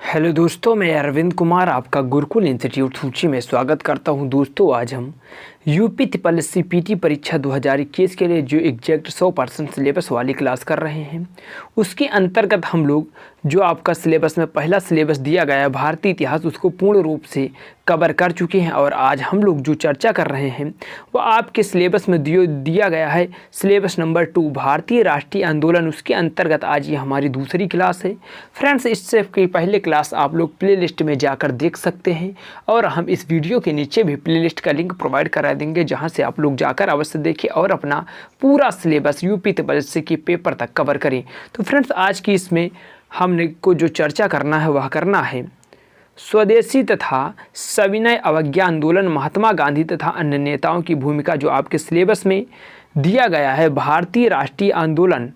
Hello दोस्तों, मैं अरविंद कुमार आपका गुरुकुल इंस्टीट्यूट सूची में स्वागत करता हूं। दोस्तों, आज हम UP triple S C PT परीक्षा 2021 के लिए जो एग्जैक्ट 100% सिलेबस वाली क्लास कर रहे हैं, उसके अंतर्गत हम लोग जो आपका सिलेबस में पहला सिलेबस दिया गया है भारतीय इतिहास, उसको पूर्ण रूप से कवर कर चुके हैं। और आज हम लोग जो चर्चा कर रहे हैं वो आपके सिलेबस में दिया गया है सिलेबस नंबर 2 भारतीय राष्ट्रीय आंदोलन। उसके अंतर्गत आज ये हमारी दूसरी क्लास है। फ्रेंड्स, इससे की पहले क्लास आप लोग प्लेलिस्ट में जाकर देख सकते हैं और हम इस वीडियो के नीचे भी प्लेलिस्ट का लिंक प्रोवाइड करा देंगे, जहां से आप लोग जाकर अवश्य देखें और अपना पूरा syllabus UP triple S C के पेपर तक कवर करें। तो फ्रेंड्स, आज की इसमें हमने को जो चर्चा करना है वह करना है स्वदेशी तथा सविनय अवज्ञा आंदोलन, महात्मा गांधी तथा अन्य नेताओं की भूमिका। जो आपके सिलेबस में दिया गया है भारतीय राष्ट्रीय आंदोलन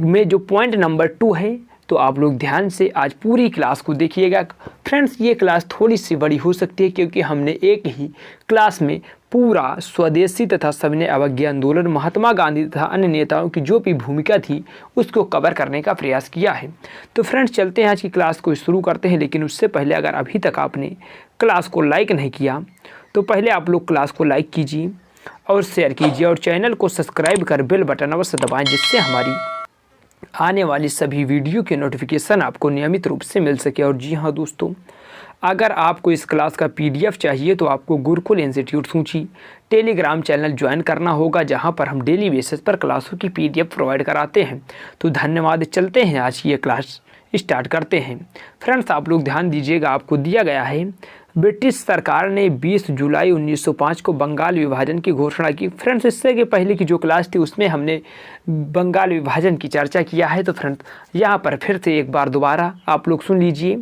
में जो पॉइंट नंबर 2 है, तो आप लोग ध्यान से आज पूरी क्लास को देखिएगा। फ्रेंड्स, ये क्लास थोड़ी सी बड़ी हो सकती है क्योंकि हमने एक ही क्लास में पूरा स्वदेशी तथा सविनय अवज्ञा आंदोलन, महात्मा गांधी तथा अन्य नेताओं की जो भी भूमिका थी उसको कवर करने का प्रयास किया है। तो फ्रेंड्स, चलते हैं आज की क्लास को शुरू करते हैं। लेकिन उससे पहले अगर अभी तक आपने क्लास को लाइक नहीं किया तो पहले आप लोग क्लास को लाइक कीजिए और शेयर कीजिए और चैनल को सब्सक्राइब कर बेल बटन अवश्य दबाएँ, जिससे हमारी आने वाली सभी वीडियो के नोटिफिकेशन आपको नियमित रूप से मिल सके। और जी हाँ दोस्तों, अगर आपको इस क्लास का पीडीएफ चाहिए तो आपको गुरुकुल इंस्टीट्यूट सूची टेलीग्राम चैनल ज्वाइन करना होगा, जहां पर हम डेली बेसिस पर क्लासों की पीडीएफ प्रोवाइड कराते हैं। तो धन्यवाद। चलते हैं, आज की ये क्लास स्टार्ट करते हैं। फ्रेंड्स, आप लोग ध्यान दीजिएगा, आपको दिया गया है ब्रिटिश सरकार ने 20 जुलाई 1905 को बंगाल विभाजन की घोषणा की। फ्रेंड्स, इससे के पहले की जो क्लास थी उसमें हमने बंगाल विभाजन की चर्चा किया है। तो फ्रेंड्स, यहाँ पर फिर से एक बार दोबारा आप लोग सुन लीजिए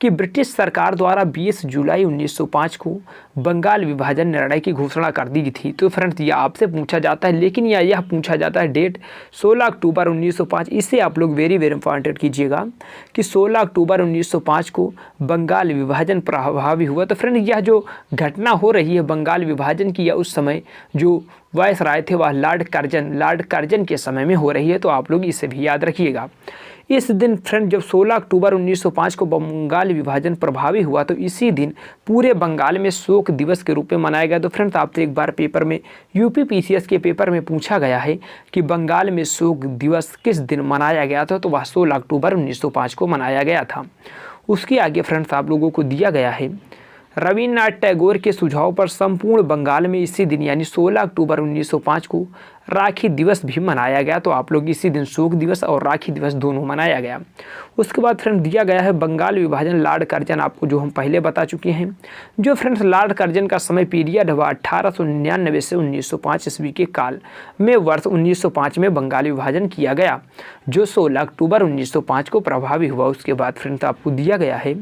कि ब्रिटिश सरकार द्वारा 20 जुलाई 1905 को बंगाल विभाजन निर्णय की घोषणा कर दी थी। तो फ्रेंड्स, यह आपसे पूछा जाता है, लेकिन यह पूछा जाता है डेट 16 अक्टूबर 1905। इसे आप लोग वेरी इंपॉर्टेंट कीजिएगा कि 16 अक्टूबर 1905 को बंगाल विभाजन प्रभावी हुआ। तो फ्रेंड, यह जो घटना हो रही है बंगाल विभाजन की, यह उस समय जो वायसराय थे वह लॉर्ड कर्जन के समय में हो रही है। तो आप लोग इसे भी याद रखिएगा। इस दिन फ्रेंड, जब 16 अक्टूबर 1905 को बंगाल विभाजन प्रभावी हुआ, तो इसी दिन पूरे बंगाल में शोक दिवस के रूप में मनाया गया। तो फ्रेंड्स, आपसे एक बार पेपर में यूपी पीसीएस के पेपर में पूछा गया है कि बंगाल में शोक दिवस किस दिन मनाया गया था, तो वह 16 अक्टूबर 1905 को मनाया गया था। उसके आगे फ्रेंड्स, आप लोगों को दिया गया है रविन्द्रनाथ टैगोर के सुझाव पर संपूर्ण बंगाल में इसी दिन यानी 16 अक्टूबर 1905 को राखी दिवस भी मनाया गया। तो आप लोग इसी दिन शोक दिवस और राखी दिवस दोनों मनाया गया। उसके बाद फ्रेंड दिया गया है बंगाल विभाजन लॉर्ड कर्जन, आपको जो हम पहले बता चुके हैं। जो फ्रेंड्स लॉर्ड कर्जन का समय पीरियड हुआ 1899 से 1905 ईस्वी के काल में वर्ष 1905 में बंगाल विभाजन किया गया, जो 16 अक्टूबर 1905 को प्रभावी हुआ। उसके बाद फ्रेंड्स आपको दिया गया है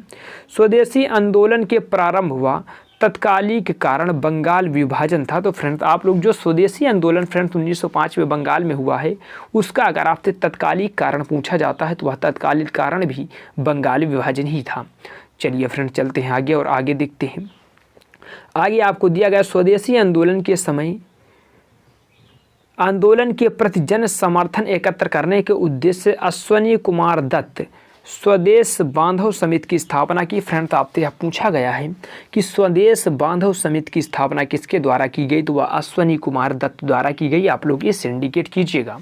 स्वदेशी आंदोलन के प्रारंभ हुआ तत्कालिक कारण बंगाल विभाजन था। तो फ्रेंड्स, आप लोग जो स्वदेशी आंदोलन फ्रेंड्स 1905 में बंगाल में हुआ है, उसका अगर आपसे तत्कालिक कारण पूछा जाता है तो वह तत्कालिक कारण भी बंगाल विभाजन ही था। चलिए फ्रेंड्स, चलते हैं आगे और आगे देखते हैं। आगे आपको दिया गया स्वदेशी आंदोलन के समय आंदोलन के प्रति जन समर्थन एकत्र करने के उद्देश्य से अश्वनी कुमार दत्त स्वदेश बांधव समिति की स्थापना की। फ्रेंड्स, आपसे यह पूछा गया है कि स्वदेश बांधव समिति की स्थापना किसके द्वारा की गई, तो वह अश्वनी कुमार दत्त द्वारा की गई। आप लोग इसे इंडिकेट कीजिएगा।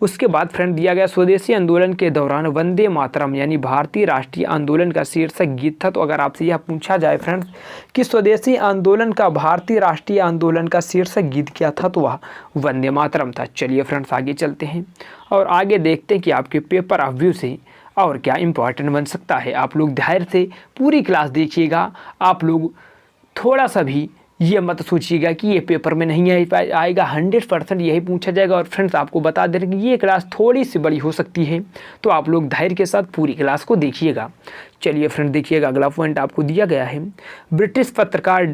उसके बाद फ्रेंड दिया गया स्वदेशी आंदोलन के दौरान वंदे मातरम यानी भारतीय राष्ट्रीय आंदोलन का शीर्षक गीत था। तो अगर आपसे यह पूछा जाए फ्रेंड्स कि स्वदेशी आंदोलन का भारतीय राष्ट्रीय आंदोलन का शीर्षक गीत क्या था, तो वह वंदे मातरम था। चलिए फ्रेंड्स, आगे चलते हैं और आगे देखते हैं कि आपके पेपर ऑफ व्यू से और क्या इंपॉर्टेंट बन सकता है। आप लोग धैर्य से पूरी क्लास देखिएगा। आप लोग थोड़ा सा भी ये मत सोचिएगा कि ये पेपर में नहीं आएगा, 100% यही पूछा जाएगा। और फ्रेंड्स, आपको बता दें कि ये क्लास थोड़ी सी बड़ी हो सकती है, तो आप लोग धैर्य के साथ पूरी क्लास को देखिएगा। चलिए फ्रेंड, देखिएगा अगला पॉइंट आपको दिया गया है ब्रिटिश पत्रकार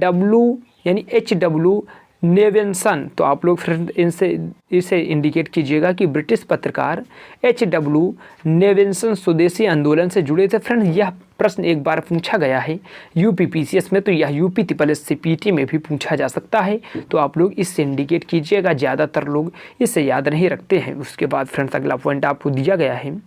HW नेविन्सन। तो आप लोग फ्रेंड इसे इंडिकेट कीजिएगा कि ब्रिटिश पत्रकार HW नेविन्सन स्वदेशी आंदोलन से जुड़े थे। फ्रेंड, यह प्रश्न एक बार पूछा गया है यूपी पीसीएस में, तो यह UP triple S C PT में भी पूछा जा सकता है। तो आप लोग इससे इंडिकेट कीजिएगा, ज़्यादातर लोग इसे याद नहीं रखते हैं। उसके बाद फ्रेंड्स अगला पॉइंट आपको दिया गया है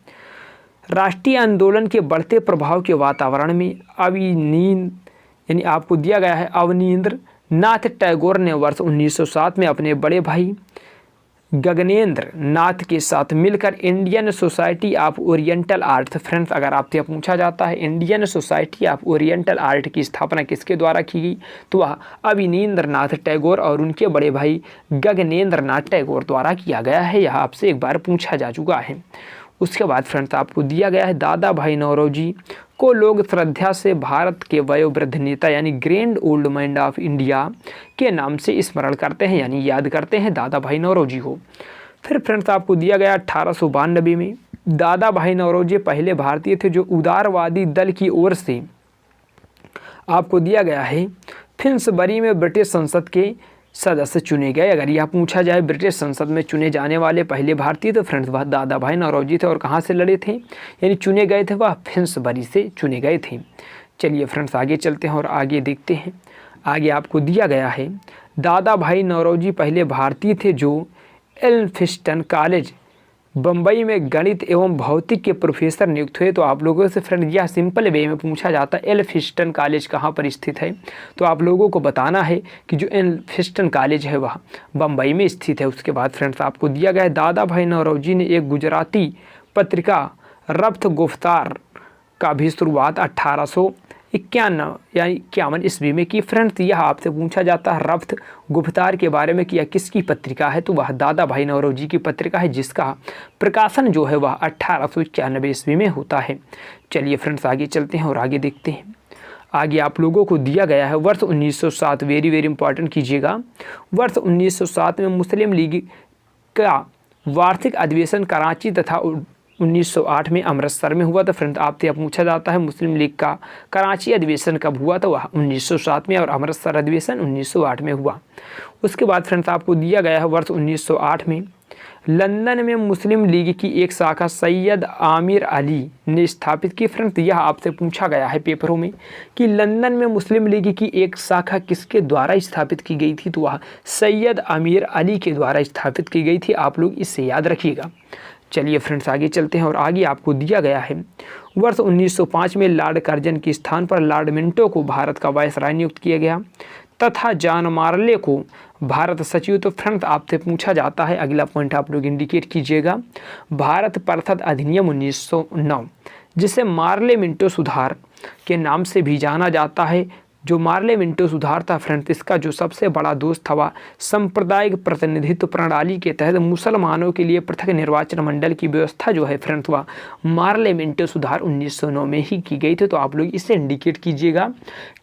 राष्ट्रीय आंदोलन के बढ़ते प्रभाव के वातावरण में यानी आपको दिया गया है अवनींद्र नाथ टैगोर ने वर्ष 1907 में अपने बड़े भाई गगनेंद्र नाथ के साथ मिलकर Indian society of oriental art, friends अगर आपसे पूछा जाता है Indian society of oriental art की स्थापना किसके द्वारा की गई, तो वह अवनींद्र नाथ टैगोर और उनके बड़े भाई गगनेंद्र नाथ टैगोर द्वारा किया गया है। यह आपसे एक बार पूछा जा चुका है। उसके बाद फ्रेंड्स आपको दिया गया है दादा भाई नौरोजी को लोग श्रद्धा से भारत के वयोवृद्ध नेता यानी grand old man of India के नाम से स्मरण करते हैं यानी याद करते हैं दादा भाई नौरोजी को। फिर फ्रेंड्स आपको दिया गया 1892 में दादा भाई नौरोजी पहले भारतीय थे जो उदारवादी दल की ओर से आपको दिया गया है फिन्सबरी में ब्रिटिश संसद के सदस्य चुने गए। अगर यह पूछा जाए ब्रिटिश संसद में चुने जाने वाले पहले भारतीय तो फ्रेंड्स वह दादा भाई नौरोजी थे और कहाँ से लड़े थे यानी चुने गए थे वह फिन्सबरी से चुने गए थे। चलिए फ्रेंड्स आगे चलते हैं और आगे देखते हैं। आगे आपको दिया गया है दादा भाई नौरोजी पहले भारतीय थे जो एल्फिंस्टन कॉलेज बम्बई में गणित एवं भौतिक के प्रोफेसर नियुक्त हुए। तो आप लोगों से फ्रेंड यह सिंपल वे में पूछा जाता है एल्फिंस्टन कॉलेज कहाँ पर स्थित है, तो आप लोगों को बताना है कि जो एल्फिंस्टन कॉलेज है वह बम्बई में स्थित है। उसके बाद फ्रेंड्स आपको दिया गया है दादा भाई नौरोजी ने एक गुजराती पत्रिका रफ्त गुफ्तार का भी शुरुआत 1851 ईस्वी में की। फ्रेंड्स यह आपसे पूछा जाता है रफ्त गुफ्तार के बारे में कि यह किसकी पत्रिका है, तो वह दादा भाई नौरोजी की पत्रिका है जिसका प्रकाशन जो है वह 1891 ईस्वी में होता है। चलिए फ्रेंड्स आगे चलते हैं और आगे देखते हैं। आगे आप लोगों को दिया गया है वर्ष 1907, वेरी वेरी इंपॉर्टेंट कीजिएगा। वर्ष 1907 में मुस्लिम लीग का वार्षिक अधिवेशन कराची तथा 1908 में अमृतसर में हुआ। तो फ्रेंड आपसे पूछा जाता है मुस्लिम लीग का कराची अधिवेशन कब हुआ, तो वह 1907 में और अमृतसर अधिवेशन 1908 में हुआ। उसके बाद फ्रेंड्स आपको दिया गया है वर्ष 1908 में लंदन में मुस्लिम लीग की एक शाखा सैयद आमिर अली ने स्थापित की। फ्रेंड्स यह आपसे पूछा गया है पेपरों में कि लंदन में मुस्लिम लीग की एक शाखा किसके द्वारा स्थापित की गई थी, तो वह सैयद आमिर अली के द्वारा स्थापित की गई थी। आप लोग इससे याद रखिएगा। चलिए फ्रेंड्स आगे चलते हैं और आगे आपको दिया गया है वर्ष 1905 में लॉर्ड कर्जन के स्थान पर लॉर्ड मिंटो को भारत का वायसराय नियुक्त किया गया तथा जॉन मार्ले को भारत सचिव। तो फ्रेंड्स आपसे पूछा जाता है, अगला पॉइंट आप लोग इंडिकेट कीजिएगा, भारत परिषद अधिनियम 1909 जिसे मार्ले मिंटो सुधार के नाम से भी जाना जाता है। जो मार्ले मिंटो सुधार था फ्रेंड्स इसका जो सबसे बड़ा दोष था वह सांप्रदायिक प्रतिनिधित्व प्रणाली के तहत मुसलमानों के लिए पृथक निर्वाचन मंडल की व्यवस्था जो है फ्रेंड्स वह मार्ले मिंटो सुधार 1909 में ही की गई थी। तो आप लोग इसे इंडिकेट कीजिएगा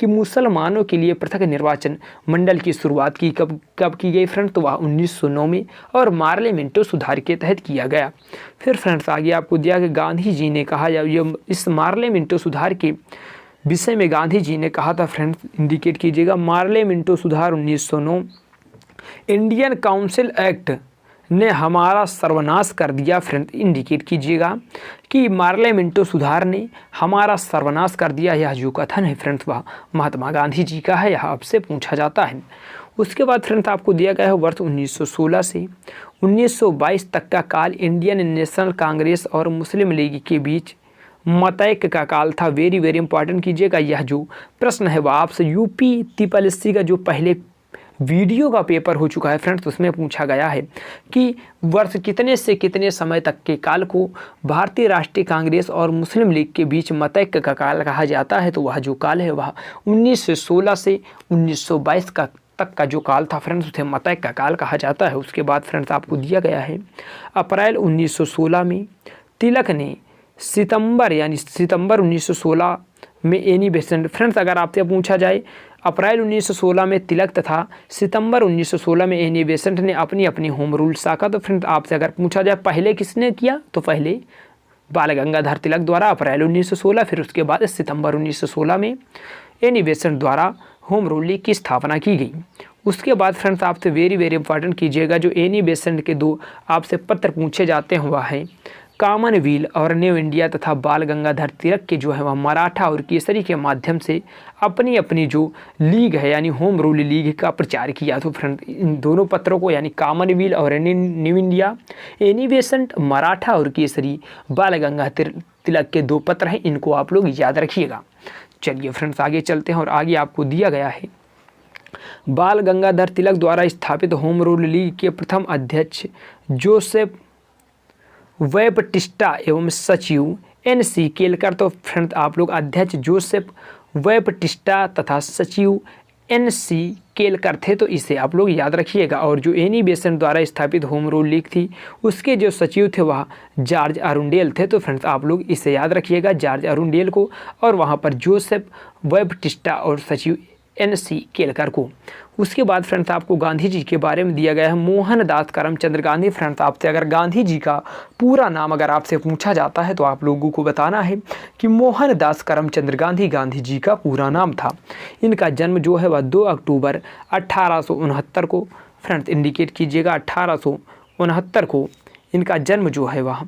कि मुसलमानों के लिए पृथक निर्वाचन मंडल की शुरुआत की कब की गई फ्रेंड्स, तो वह 1909 में और मार्ले मिंटो सुधार के तहत किया गया। फिर फ्रेंड्स आगे आपको दिया कि गांधी जी ने कहा इस मार्ले मिंटो सुधार के विषय में गांधी जी ने कहा था, फ्रेंड्स इंडिकेट कीजिएगा, मार्ले मिंटो सुधार 1909 इंडियन काउंसिल एक्ट ने हमारा सर्वनाश कर दिया। फ्रेंड्स इंडिकेट कीजिएगा कि मार्ले मिंटो सुधार ने हमारा सर्वनाश कर दिया। यह जो कथन है फ्रेंड्स वह महात्मा गांधी जी का है, यह आपसे पूछा जाता है। उसके बाद फ्रेंड्स आपको दिया गया है वर्ष 1916 से 1922 तक का काल इंडियन नेशनल कांग्रेस और मुस्लिम लीग के बीच मतैक्य का काल था। वेरी वेरी इंपॉर्टेंट कीजिएगा। यह जो प्रश्न है वह आपसे यूपी TSSC का जो पहले वीडियो का पेपर हो चुका है फ्रेंड्स उसमें पूछा गया है कि वर्ष कितने से कितने समय तक के काल को भारतीय राष्ट्रीय कांग्रेस और मुस्लिम लीग के बीच मतैक्य का काल कहा जाता है, तो वह जो काल है वह 1916 से 1922 तक का जो काल था फ्रेंड्स उसे मतैक्य का काल कहा जाता है। उसके बाद फ्रेंड्स आपको दिया गया है अप्रैल 1916 में तिलक ने सितंबर 1916 में एनी बेसेंट। फ्रेंड्स अगर आपसे पूछा जाए अप्रैल 1916 में तिलक तथा सितंबर 1916 में एनी बेसेंट ने अपनी अपनी होम रूल साका। तो फ्रेंड्स आपसे अगर पूछा जाए पहले किसने किया, तो पहले बाल गंगाधर तिलक द्वारा अप्रैल 1916, फिर उसके बाद सितंबर 1916 में एनी बेसेंट द्वारा होम रूल लीग की स्थापना की गई। उसके बाद फ्रेंड्स आपसे वेरी वेरी इंपॉर्टेंट कीजिएगा, जो एनी बेसेंट के दो आपसे पत्र पूछे जाते हैं वह है कॉमनवेल्थ और न्यू इंडिया तथा बाल गंगाधर तिलक के जो है वह मराठा और केसरी के माध्यम से अपनी अपनी जो लीग है यानी होम रूल लीग का प्रचार किया। तो फ्रेंड इन दोनों पत्रों को यानी कॉमनवेल्थ और new India, Annie Besant Maratha और केसरी बाल गंगाधर तिलक के 2 पत्र हैं, इनको आप लोग याद रखिएगा। चलिए फ्रेंड्स आगे चलते हैं और आगे आपको दिया गया है बाल गंगाधर तिलक द्वारा स्थापित होम रूल लीग के प्रथम अध्यक्ष जोसेफ वेपटिस्टा एवं सचिव NC केलकर। तो फ्रेंड्स आप लोग अध्यक्ष जोसेफ वेपटिस्टा तथा सचिव NC केलकर थे, तो इसे आप लोग याद रखिएगा। और जो एनी बेसेंट द्वारा स्थापित होम रूल लीग थी उसके जो सचिव थे वह जॉर्ज अरुंडेल थे। तो फ्रेंड्स आप लोग इसे याद रखिएगा जॉर्ज अरुंडेल को, और वहाँ पर जोसेफ वेपटिस्टा और सचिव NC केलकर को। उसके बाद फ्रेंड्स आपको गांधी जी के बारे में दिया गया है मोहनदास करमचंद गांधी। फ्रेंड्स आपसे अगर गांधी जी का पूरा नाम अगर आपसे पूछा जाता है तो आप लोगों को बताना है कि मोहनदास करमचंद गांधी गांधी जी का पूरा नाम था। इनका जन्म जो है वह 2 अक्टूबर 1869 को, फ्रेंड्स इंडिकेट कीजिएगा 1869 को इनका जन्म जो है वह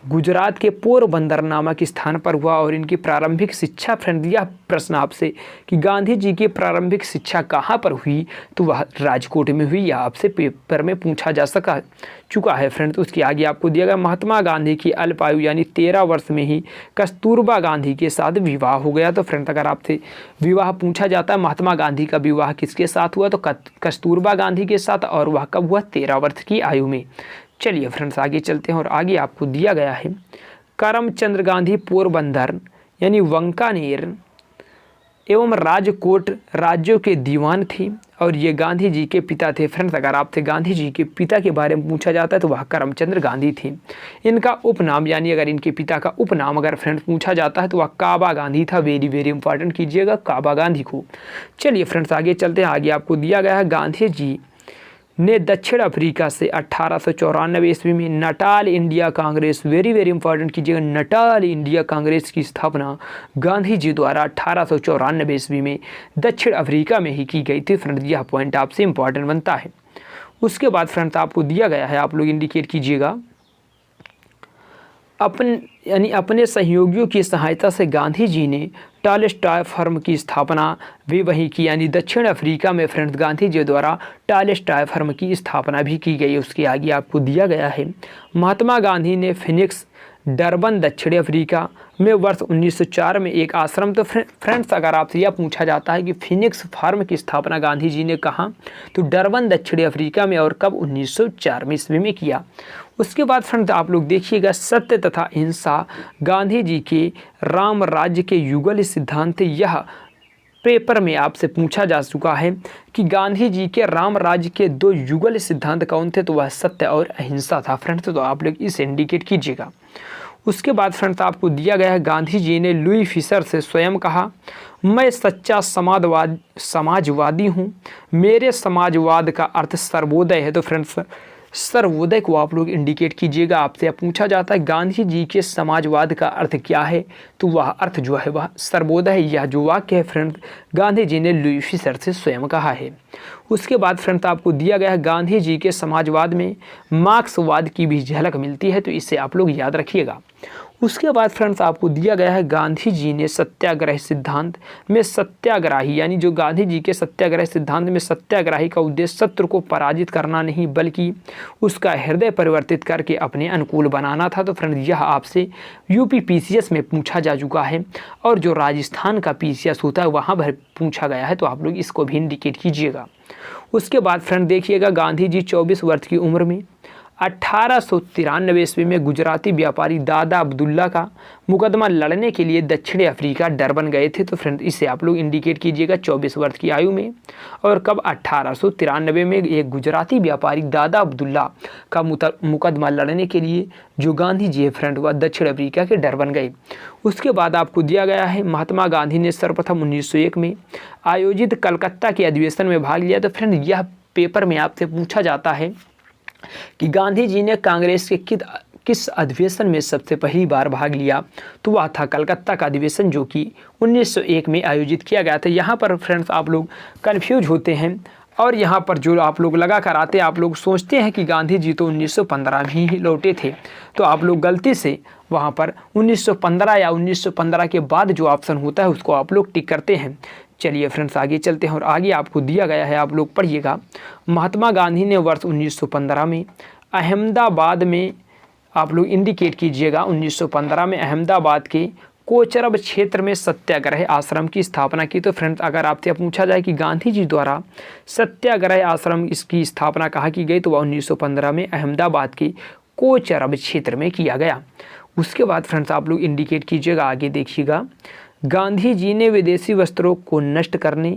गुजरात के पोरबंदर नामक स्थान पर हुआ। और इनकी प्रारंभिक शिक्षा, फ्रेंड यह प्रश्न आपसे कि गांधी जी की प्रारंभिक शिक्षा कहाँ पर हुई, तो वह राजकोट में हुई, यह आपसे पेपर में पूछा जा चुका है। फ्रेंड उसके आगे आपको दिया गया महात्मा गांधी की अल्पायु यानी 13 वर्ष में ही कस्तूरबा गांधी के साथ विवाह हो गया। तो फ्रेंड अगर आपसे विवाह पूछा जाता है महात्मा गांधी का विवाह किसके साथ हुआ, तो कस्तूरबा गांधी के साथ, और वह कब हुआ 13 वर्ष की आयु में। चलिए फ्रेंड्स आगे चलते हैं और आगे आपको दिया गया है करमचंद गांधी पोरबंदर यानी वांकानेर एवं राजकोट राज्यों के दीवान थे, और ये गांधी जी के पिता थे। फ्रेंड्स अगर आपसे गांधी जी के पिता के बारे में पूछा जाता है तो वह करमचंद गांधी थे। इनका उपनाम यानी अगर इनके पिता का उपनाम अगर फ्रेंड्स पूछा जाता है तो वह काबा गांधी था। वेरी वेरी इंपॉर्टेंट कीजिएगा काबा गांधी को। चलिए फ्रेंड्स आगे चलते हैं। आगे आपको दिया गया है गांधी जी ने दक्षिण अफ्रीका से 1894 ईस्वी में Natal India Congress, very very important कीजिएगा, नटाल इंडिया कांग्रेस की स्थापना गांधी जी द्वारा 1894 ईस्वी में दक्षिण अफ्रीका में ही की गई थी। फ्रेंड्स यह पॉइंट आपसे इंपॉर्टेंट बनता है। उसके बाद फ्रेंड्स आपको दिया गया है, आप लोग इंडिकेट कीजिएगा, अपने सहयोगियों की सहायता से गांधी जी ने टॉलस्टॉय फर्म की स्थापना भी वहीं की, यानी दक्षिण अफ्रीका में फ्रेंड्स गांधी जी द्वारा टॉलस्टॉय फर्म की स्थापना भी की गई। उसके आगे आपको दिया गया है महात्मा गांधी ने फिनिक्स डरबन दक्षिण अफ्रीका में वर्ष 1904 में एक आश्रम। तो फ्रेंड्स अगर आपसे यह पूछा जाता है कि फिनिक्स फार्म की स्थापना गांधी जी ने कहाँ, तो डरबन दक्षिण अफ्रीका में, और कब 1904 ईस्वी में किया। उसके बाद फ्रेंड्स आप लोग देखिएगा सत्य तथा अहिंसा गांधी जी के राम राज्य के युगल सिद्धांत। यह पेपर में आपसे पूछा जा चुका है कि गांधी जी के राम राज्य के 2 युगल सिद्धांत कौन थे, तो वह सत्य और अहिंसा था। फ्रेंड्स तो आप लोग इसे इंडिकेट कीजिएगा। उसके बाद फ्रेंड्स आपको दिया गया है गांधी जी ने लुई फिशर से स्वयं कहा, मैं सच्चा समाजवादी हूँ, मेरे समाजवाद का अर्थ सर्वोदय है। तो फ्रेंड्स सर्वोदय को आप लोग इंडिकेट कीजिएगा। आपसे पूछा जाता है गांधी जी के समाजवाद का अर्थ क्या है, तो वह अर्थ जो है वह सर्वोदय है। यह जो वाक्य है फ्रेंड्स गांधी जी ने लुई फिशर से स्वयं कहा है। उसके बाद फ्रेंड्स आपको दिया गया है गांधी जी के समाजवाद में मार्क्सवाद की भी झलक मिलती है, तो इसे आप लोग याद रखिएगा। उसके बाद फ्रेंड्स आपको दिया गया है गांधी जी ने सत्याग्रह सिद्धांत में सत्याग्राही, यानी जो गांधी जी के सत्याग्रह सिद्धांत में सत्याग्राही का उद्देश्य शत्रु को पराजित करना नहीं बल्कि उसका हृदय परिवर्तित करके अपने अनुकूल बनाना था। तो फ्रेंड्स यह आपसे यूपी PCS में पूछा जा चुका है, और जो राजस्थान का PCS होता है वहाँ पर पूछा गया है, तो आप लोग इसको भी इंडिकेट कीजिएगा। उसके बाद फ्रेंड देखिएगा गांधी जी 24 वर्ष की उम्र में 1893 ईस्वी में गुजराती व्यापारी दादा अब्दुल्ला का मुकदमा लड़ने के लिए दक्षिण अफ्रीका डरबन गए थे। तो फ्रेंड इसे आप लोग इंडिकेट कीजिएगा 24 वर्ष की आयु में, और कब 1893 में एक गुजराती व्यापारी दादा अब्दुल्ला का मुकदमा लड़ने के लिए जो गांधी जी है फ्रेंड वह दक्षिण अफ्रीका के डरबन गए। उसके बाद आपको दिया गया है महात्मा गांधी ने सर्वप्रथम 1901 में आयोजित कलकत्ता के अधिवेशन में भाग लिया। तो फ्रेंड यह पेपर में आपसे पूछा जाता है कि गांधी जी ने कांग्रेस के किस अधिवेशन में सबसे पहली बार भाग लिया, तो वह था कलकत्ता का अधिवेशन जो कि 1901 में आयोजित किया गया था। यहाँ पर फ्रेंड्स आप लोग कंफ्यूज होते हैं और यहाँ पर जो आप लोग लगा कर आते, आप लोग सोचते हैं कि गांधी जी तो 1915 में ही लौटे थे, तो आप लोग गलती से वहाँ पर 1915 या 1915 के बाद जो ऑप्शन होता है उसको आप लोग टिक करते हैं। चलिए फ्रेंड्स आगे चलते हैं और आगे आपको दिया गया है, आप लोग पढ़िएगा। महात्मा गांधी ने वर्ष 1915 में अहमदाबाद में, आप लोग इंडिकेट कीजिएगा, 1915 में अहमदाबाद के कोचरब क्षेत्र में सत्याग्रह आश्रम की स्थापना की। तो फ्रेंड्स अगर आपसे पूछा जाए कि गांधी जी द्वारा सत्याग्रह आश्रम इसकी स्थापना कहाँ की गई, तो वह 1915 में अहमदाबाद के कोचरब क्षेत्र में किया गया। उसके बाद फ्रेंड्स आप लोग इंडिकेट कीजिएगा, आगे देखिएगा। गांधी जी ने विदेशी वस्त्रों को नष्ट करने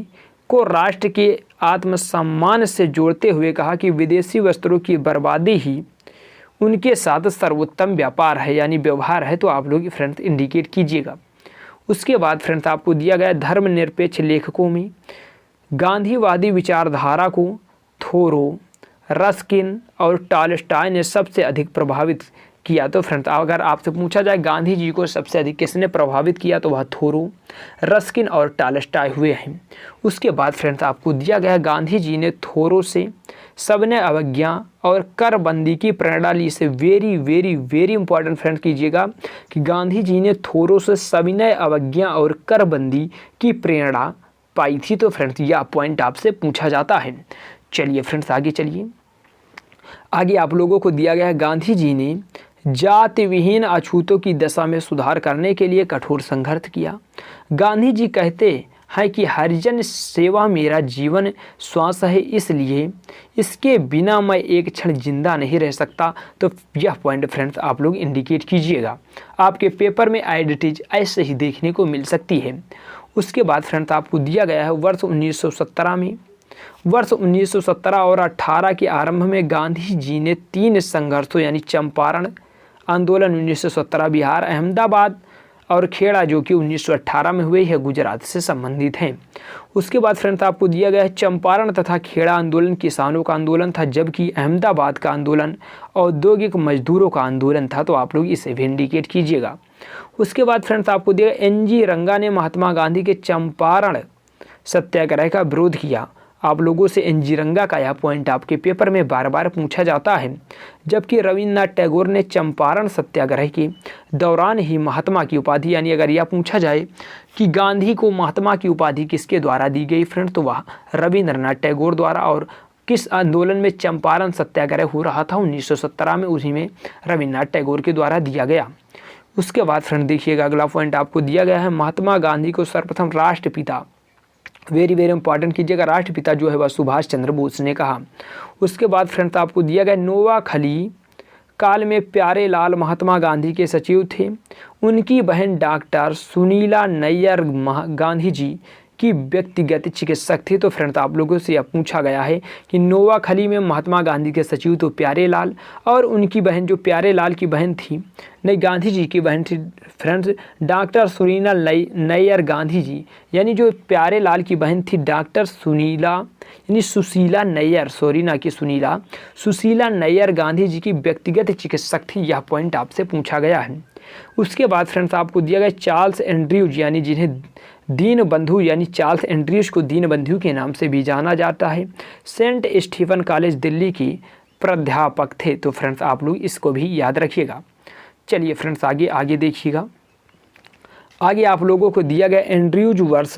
को राष्ट्र के आत्मसम्मान से जोड़ते हुए कहा कि विदेशी वस्त्रों की बर्बादी ही उनके साथ सर्वोत्तम व्यापार है, यानी व्यवहार है। तो आप लोग फ्रेंड्स इंडिकेट कीजिएगा। उसके बाद फ्रेंड्स आपको दिया गया धर्मनिरपेक्ष लेखकों में गांधीवादी विचारधारा को थोरो, रस्किन और टॉलस्टॉय ने सबसे अधिक प्रभावित किया। तो फ्रेंड्स अगर आपसे पूछा जाए गांधी जी को सबसे अधिक किसने प्रभावित किया, तो वह थोरो, रस्किन और टॉलस्टॉय हुए हैं। उसके बाद फ्रेंड्स आपको दिया गया गांधी जी ने थोरो से सविनय अवज्ञा और करबंदी की प्रेरणा ली। से very very very important friends कीजिएगा कि गांधी जी ने थोरो से सविनय अवज्ञा और करबंदी की प्रेरणा पाई थी। तो फ्रेंड्स यह पॉइंट आपसे पूछा जाता है। चलिए फ्रेंड्स आगे चलिए। आगे आप लोगों को दिया गया है गांधी जी ने जाति विहीन अछूतों की दशा में सुधार करने के लिए कठोर संघर्ष किया। गांधी जी कहते हैं कि हरिजन सेवा मेरा जीवन श्वास है, इसलिए इसके बिना मैं एक क्षण जिंदा नहीं रह सकता। तो यह पॉइंट फ्रेंड्स आप लोग इंडिकेट कीजिएगा, आपके पेपर में आइडेंटिटीज ऐसे ही देखने को मिल सकती है। उसके बाद फ्रेंड्स आपको दिया गया है वर्ष 1917 में, वर्ष 1917 और 18 के आरंभ में गांधी जी ने 3 संघर्षों यानी चंपारण आंदोलन 1917 बिहार, अहमदाबाद और खेड़ा जो कि 1918 में हुए हैं, गुजरात से संबंधित हैं। उसके बाद फ्रेंड्स आपको दिया गया है चंपारण तथा खेड़ा आंदोलन किसानों का आंदोलन था, जबकि अहमदाबाद का आंदोलन औद्योगिक मजदूरों का आंदोलन था। तो आप लोग इसे भी इंडिकेट कीजिएगा। उसके बाद फ्रेंड्स आपको दिया NG रंगा ने महात्मा गांधी के चंपारण सत्याग्रह का विरोध किया। आप लोगों से NG रंगा का यह पॉइंट आपके पेपर में बार बार पूछा जाता है, जबकि रविन्द्रनाथ टैगोर ने चंपारण सत्याग्रह के दौरान ही महात्मा की उपाधि, यानी अगर यह पूछा जाए कि गांधी को महात्मा की उपाधि किसके द्वारा दी गई फ्रेंड, तो वह रविन्द्रनाथ टैगोर द्वारा। और किस आंदोलन में चंपारण सत्याग्रह हो रहा था 1917 में, उसी में रविन्द्रनाथ टैगोर के द्वारा दिया गया। उसके बाद फ्रेंड देखिएगा अगला पॉइंट आपको दिया गया है महात्मा गांधी को सर्वप्रथम राष्ट्रपिता, वेरी वेरी इंपॉर्टेंट कीजिएगा, राष्ट्रपिता जो है वह सुभाष चंद्र बोस ने कहा। उसके बाद फ्रेंड्स आपको दिया गया नोवाखली काल में प्यारे लाल महात्मा गांधी के सचिव थे। उनकी बहन डॉक्टर सुनीला नैयर गांधी जी की व्यक्तिगत चिकित्सक थी। तो फ्रेंड्स आप लोगों से यह पूछा गया है कि नोवाखली में महात्मा गांधी के सचिव तो प्यारे लाल, और उनकी बहन जो प्यारे लाल की बहन थी, नहीं गांधी जी की बहन थी फ्रेंड्स, डॉक्टर सुनीला नैयर गांधी जी, यानी जो प्यारे लाल की बहन थी डॉक्टर सुनीला यानी सुशीला नैयर, सॉरी ना कि सुनीला, सुशीला नैयर गांधी जी की व्यक्तिगत चिकित्सक थी। यह पॉइंट आपसे पूछा गया है। उसके बाद फ्रेंड्स आपको दिया गया चार्ल्स एंड्रयूज, यानी जिन्हें दीन बंधु यानी चार्ल्स एंड्रयूज को दीन बंधु के नाम से भी जाना जाता है, सेंट स्टीफन कॉलेज दिल्ली की प्राध्यापक थे। तो फ्रेंड्स आप लोग इसको भी याद रखिएगा। चलिए फ्रेंड्स आगे देखिएगा। आगे आप लोगों को दिया गया एंड्रयूज वर्ष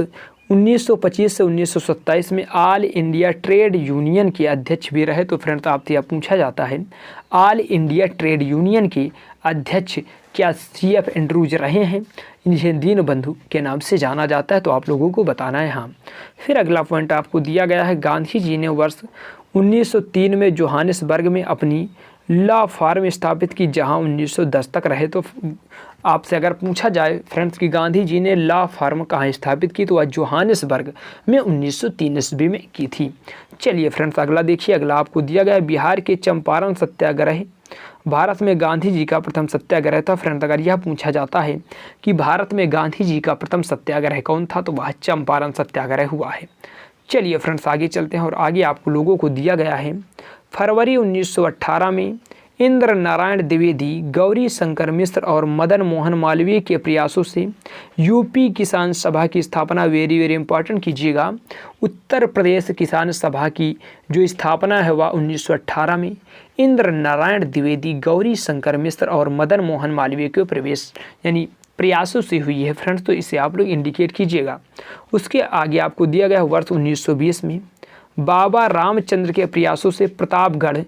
1925 से 1927 में ऑल इंडिया ट्रेड यूनियन के अध्यक्ष भी रहे। तो फ्रेंड्स आपसे यह पूछा जाता है ऑल इंडिया ट्रेड यूनियन के अध्यक्ष क्या CF एंड्रयूज रहे हैं, इन्हें दीन बंधु के नाम से जाना जाता है। तो आप लोगों को बताना है हाँ। फिर अगला पॉइंट आपको दिया गया है गांधी जी ने वर्ष 1903 में जोहानिसबर्ग में अपनी लॉ फार्म स्थापित की, जहां 1910 तक रहे। तो आपसे अगर पूछा जाए फ्रेंड्स कि गांधी जी ने लॉ फार्म कहाँ स्थापित की, तो वह जोहानिसबर्ग में 1903 ईस्वी में की थी। चलिए फ्रेंड्स अगला देखिए। अगला आपको दिया गया है बिहार के चंपारण सत्याग्रह भारत में गांधी जी का प्रथम सत्याग्रह था। फ्रेंड्स अगर यह पूछा जाता है कि भारत में गांधी जी का प्रथम सत्याग्रह कौन था, तो वह चंपारण सत्याग्रह हुआ है। चलिए फ्रेंड्स आगे चलते हैं और आगे आपको लोगों को दिया गया है फरवरी 1918 में इंद्र नारायण द्विवेदी, गौरी शंकर मिश्र और मदन मोहन मालवीय के प्रयासों से यूपी किसान सभा की स्थापना, वेरी वेरी इंपॉर्टेंट कीजिएगा, उत्तर प्रदेश किसान सभा की जो स्थापना है वह 1918 में इंद्र नारायण द्विवेदी, गौरी शंकर मिश्र और मदन मोहन मालवीय के प्रवेश यानी प्रयासों से हुई है फ्रेंड्स, तो इसे आप लोग इंडिकेट कीजिएगा। उसके आगे आपको दिया गया वर्ष 1920 में बाबा रामचंद्र के प्रयासों से प्रतापगढ़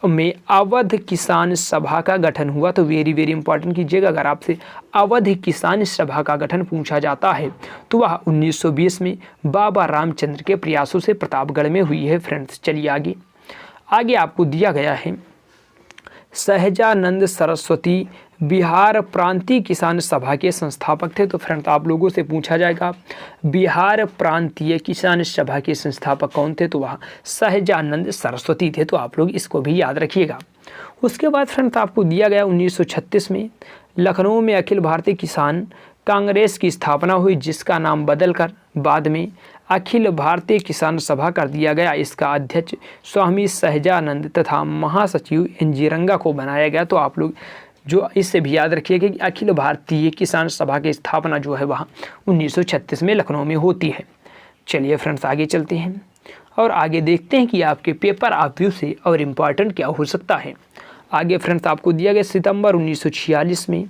में अवध किसान सभा का गठन हुआ, तो वेरी वेरी इंपॉर्टेंट कीजिएगा। अगर आपसे अवध किसान सभा का गठन पूछा जाता है तो वह 1920 में बाबा रामचंद्र के प्रयासों से प्रतापगढ़ में हुई है फ्रेंड्स। चलिए आगे आपको दिया गया है सहजानंद सरस्वती बिहार प्रांतीय किसान सभा के संस्थापक थे, तो फ्रेंड्स आप लोगों से पूछा जाएगा बिहार प्रांतीय किसान सभा के संस्थापक कौन थे, तो वह सहजानंद सरस्वती थे, तो आप लोग इसको भी याद रखिएगा। उसके बाद फ्रेंड्स आपको दिया गया 1936 में लखनऊ में अखिल भारतीय किसान कांग्रेस की स्थापना हुई, जिसका नाम बदलकर बाद में अखिल भारतीय किसान सभा कर दिया गया। इसका अध्यक्ष स्वामी सहजानंद तथा महासचिव NG रंगा को बनाया गया, तो आप लोग जो इससे भी याद रखिएगा कि अखिल भारतीय किसान सभा की स्थापना जो है वह 1936 में लखनऊ में होती है। चलिए फ्रेंड्स आगे चलते हैं और आगे देखते हैं कि आपके पेपर ऑफ व्यू से और इम्पॉर्टेंट क्या हो सकता है। आगे फ्रेंड्स आपको दिया गया सितंबर 1946 में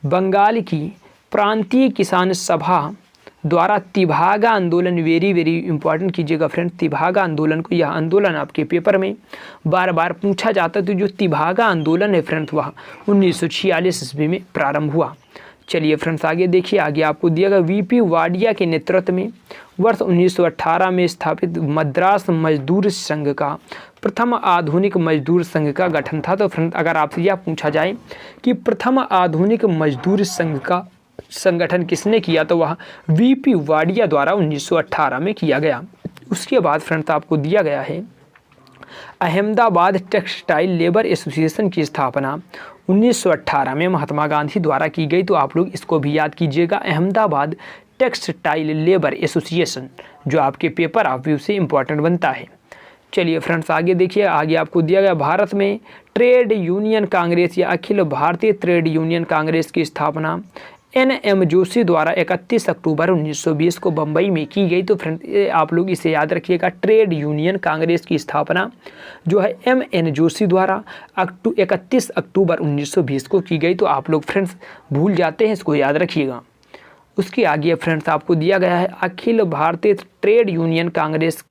बंगाल की प्रांतीय किसान सभा द्वारा तिभागा आंदोलन, वेरी वेरी इंपॉर्टेंट कीजिएगा फ्रेंड्स, तिभागा आंदोलन को, यह आंदोलन आपके पेपर में बार बार पूछा जाता है, तो जो तिभागा आंदोलन है फ्रेंड्स वह 1946 ईस्वी में प्रारंभ हुआ। चलिए फ्रेंड्स आगे देखिए, आगे आपको दिया गया VP वाडिया के नेतृत्व में वर्ष 1918 में स्थापित मद्रास मजदूर संघ का प्रथम आधुनिक मजदूर संघ का गठन था। तो फ्रेंड्स अगर आपसे यह पूछा जाए कि प्रथम आधुनिक मजदूर संघ का संगठन किसने किया, तो वह VP वाडिया द्वारा 1918 में किया गया। उसके बाद फ्रेंड्स आपको दिया गया है अहमदाबाद टेक्सटाइल लेबर एसोसिएशन की स्थापना 1918 में महात्मा गांधी द्वारा की गई, तो आप लोग इसको भी याद कीजिएगा, अहमदाबाद टेक्सटाइल लेबर एसोसिएशन, जो आपके पेपर ऑफ व्यू से इंपॉर्टेंट बनता है। चलिए फ्रेंड्स आगे देखिए, आगे आपको दिया गया भारत में ट्रेड यूनियन कांग्रेस या अखिल भारतीय ट्रेड यूनियन कांग्रेस की स्थापना NM जोशी द्वारा 31 अक्टूबर 1920 को बम्बई में की गई। तो फ्रेंड आप लोग इसे याद रखिएगा, ट्रेड यूनियन कांग्रेस की स्थापना जो है MN जोशी द्वारा 31 अक्टूबर 1920 को की गई। तो आप लोग फ्रेंड्स भूल जाते हैं, इसको याद रखिएगा। उसके आगे फ्रेंड्स आपको दिया गया है अखिल भारतीय ट्रेड यूनियन कांग्रेस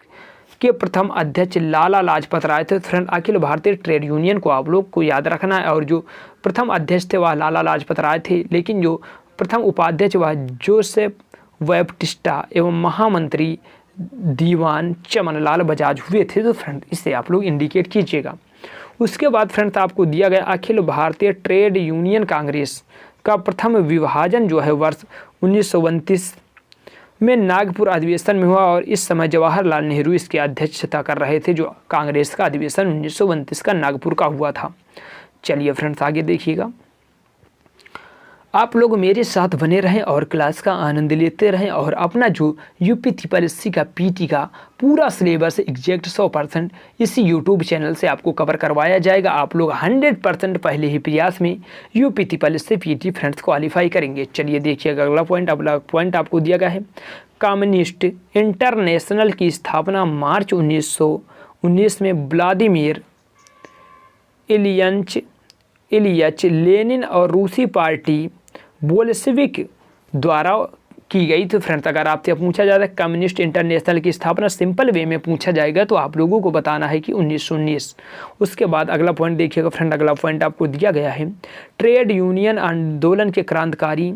के प्रथम अध्यक्ष लाला लाजपत राय थे। Friend Akhil Bharatiya trade union को आप लोग को याद रखना है, और जो प्रथम अध्यक्ष थे वह लाला लाजपत राय थे, लेकिन जो प्रथम उपाध्यक्ष वह जोसेफ वेबटिस्टा एवं महामंत्री दीवान चमनलाल बजाज हुए थे। तो फ्रेंड इसे आप लोग इंडिकेट कीजिएगा। उसके बाद फ्रेंड्स आपको दिया गया अखिल भारतीय ट्रेड यूनियन कांग्रेस का प्रथम विभाजन जो है वर्ष 1929 में नागपुर अधिवेशन में हुआ, और इस समय जवाहरलाल नेहरू इसकी अध्यक्षता कर रहे थे। जो कांग्रेस का अधिवेशन 1929 का नागपुर का हुआ था। चलिए फ्रेंड्स आगे देखिएगा, आप लोग मेरे साथ बने रहें और क्लास का आनंद लेते रहें, और अपना जो यूपी TSSC का PT का पूरा सिलेबस एग्जैक्ट 100% इसी यूट्यूब चैनल से आपको कवर करवाया जाएगा। आप लोग 100% पहले ही प्रयास में UP TSSC PT friends qualify करेंगे। चलिए देखिएगा अगला पॉइंट आपको दिया गया है कम्युनिस्ट इंटरनेशनल की स्थापना मार्च 1919 में व्लादिमीर इलियच लेनिन और रूसी पार्टी बोल्शेविक द्वारा की गई। तो फ्रेंड्स अगर आपसे पूछा जाता है कम्युनिस्ट इंटरनेशनल की स्थापना सिंपल वे में पूछा जाएगा, तो आप लोगों को बताना है कि 1919। उसके बाद अगला पॉइंट देखिएगा फ्रेंड, अगला पॉइंट आपको दिया गया है ट्रेड यूनियन आंदोलन के क्रांतिकारी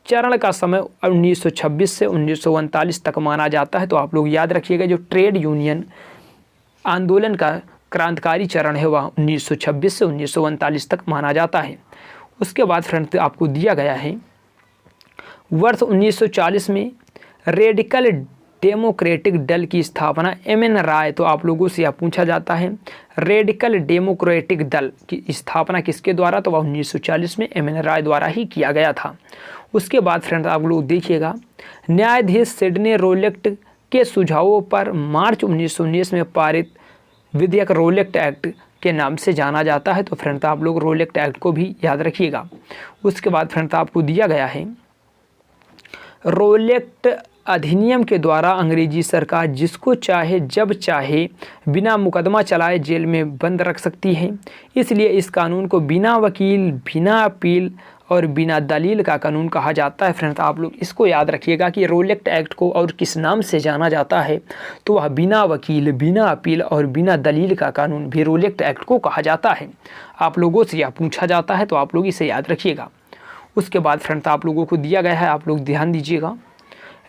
चरण का समय 1926 से 1939 तक माना जाता है। तो आप लोग याद रखिएगा, जो ट्रेड यूनियन आंदोलन का क्रांतिकारी चरण है वह 1926 से 1939 तक माना जाता है। उसके बाद फ्रेंड्स आपको दिया गया है वर्ष 1940 में रेडिकल डेमोक्रेटिक दल की स्थापना MN राय। तो आप लोगों से यह पूछा जाता है रेडिकल डेमोक्रेटिक दल की स्थापना किसके द्वारा, तो वह 1940 में MN राय द्वारा ही किया गया था। उसके बाद फ्रेंड्स आप लोग देखिएगा, न्यायाधीश सिडनी रोलेक्ट के सुझावों पर मार्च 1919 में पारित विधेयक रोलेक्ट एक्ट के नाम से जाना जाता है। तो फ्रेंड्स आप लोग रोल एक्ट को भी याद रखिएगा। उसके बाद फ्रेंड्स आपको दिया गया है रोल एक्ट अधिनियम के द्वारा अंग्रेजी सरकार जिसको चाहे जब चाहे बिना मुकदमा चलाए जेल में बंद रख सकती है। इसलिए इस कानून को बिना वकील, बिना अपील और बिना दलील का कानून कहा जाता है। फ्रेंड्स आप लोग इसको याद रखिएगा कि रोल एक्ट को और किस नाम से जाना जाता है, तो वह बिना वकील, बिना अपील और बिना दलील का कानून भी रोल एक्ट को कहा जाता है। आप लोगों से यह पूछा जाता है, तो आप लोग इसे याद रखिएगा। उसके बाद फ्रेंड्स आप लोगों को दिया गया है, आप लोग ध्यान दीजिएगा,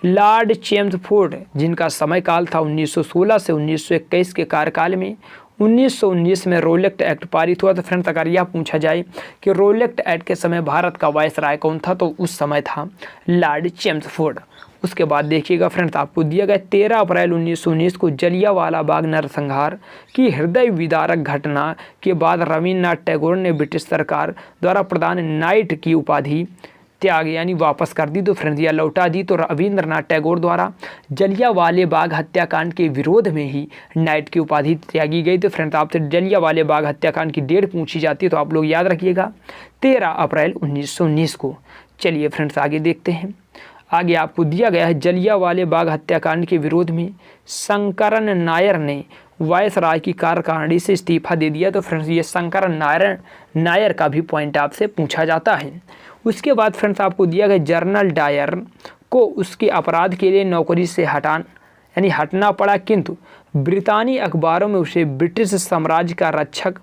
लॉर्ड चेम्सफोर्ड जिनका समय काल था 1916 से 1921 के कार्यकाल में 1919 में रोल एक्ट पारित हुआ। तो फ्रेंड्स अगर यह पूछा जाए कि रोल एक्ट के समय भारत का वायसराय कौन था, तो उस समय था लॉर्ड चेम्सफोर्ड। उसके बाद देखिएगा फ्रेंड्स आपको दिया गया 13 अप्रैल 1919 को जलियांवाला बाग नरसंहार की हृदय विदारक घटना के बाद रविन्द्रनाथ टैगोर ने ब्रिटिश सरकार द्वारा प्रदान नाइट की उपाधि त्याग यानी वापस कर दी। तो फ्रेंड्स यह लौटा दी। तो रविन्द्रनाथ टैगोर द्वारा जलियांवाले बाग हत्याकांड के विरोध में ही नाइट की उपाधि त्यागी गई। तो फ्रेंड्स आपसे जलियांवाले बाग हत्याकांड की डेट पूछी जाती है, तो आप लोग याद रखिएगा 13 अप्रैल 1919 को। चलिए फ्रेंड्स आगे देखते हैं। आगे आपको दिया गया है जलियांवाले बाग हत्याकांड के विरोध में शंकरन नायर ने वायसराय की कार्यकारिणी से इस्तीफा दे दिया। तो फ्रेंड्स ये शंकरन नायर का भी पॉइंट आपसे पूछा जाता है। उसके बाद फ्रेंड्स आपको दिया गया जनरल डायर को उसके अपराध के लिए नौकरी से हटना पड़ा, किंतु ब्रितानी अखबारों में उसे ब्रिटिश साम्राज्य का रक्षक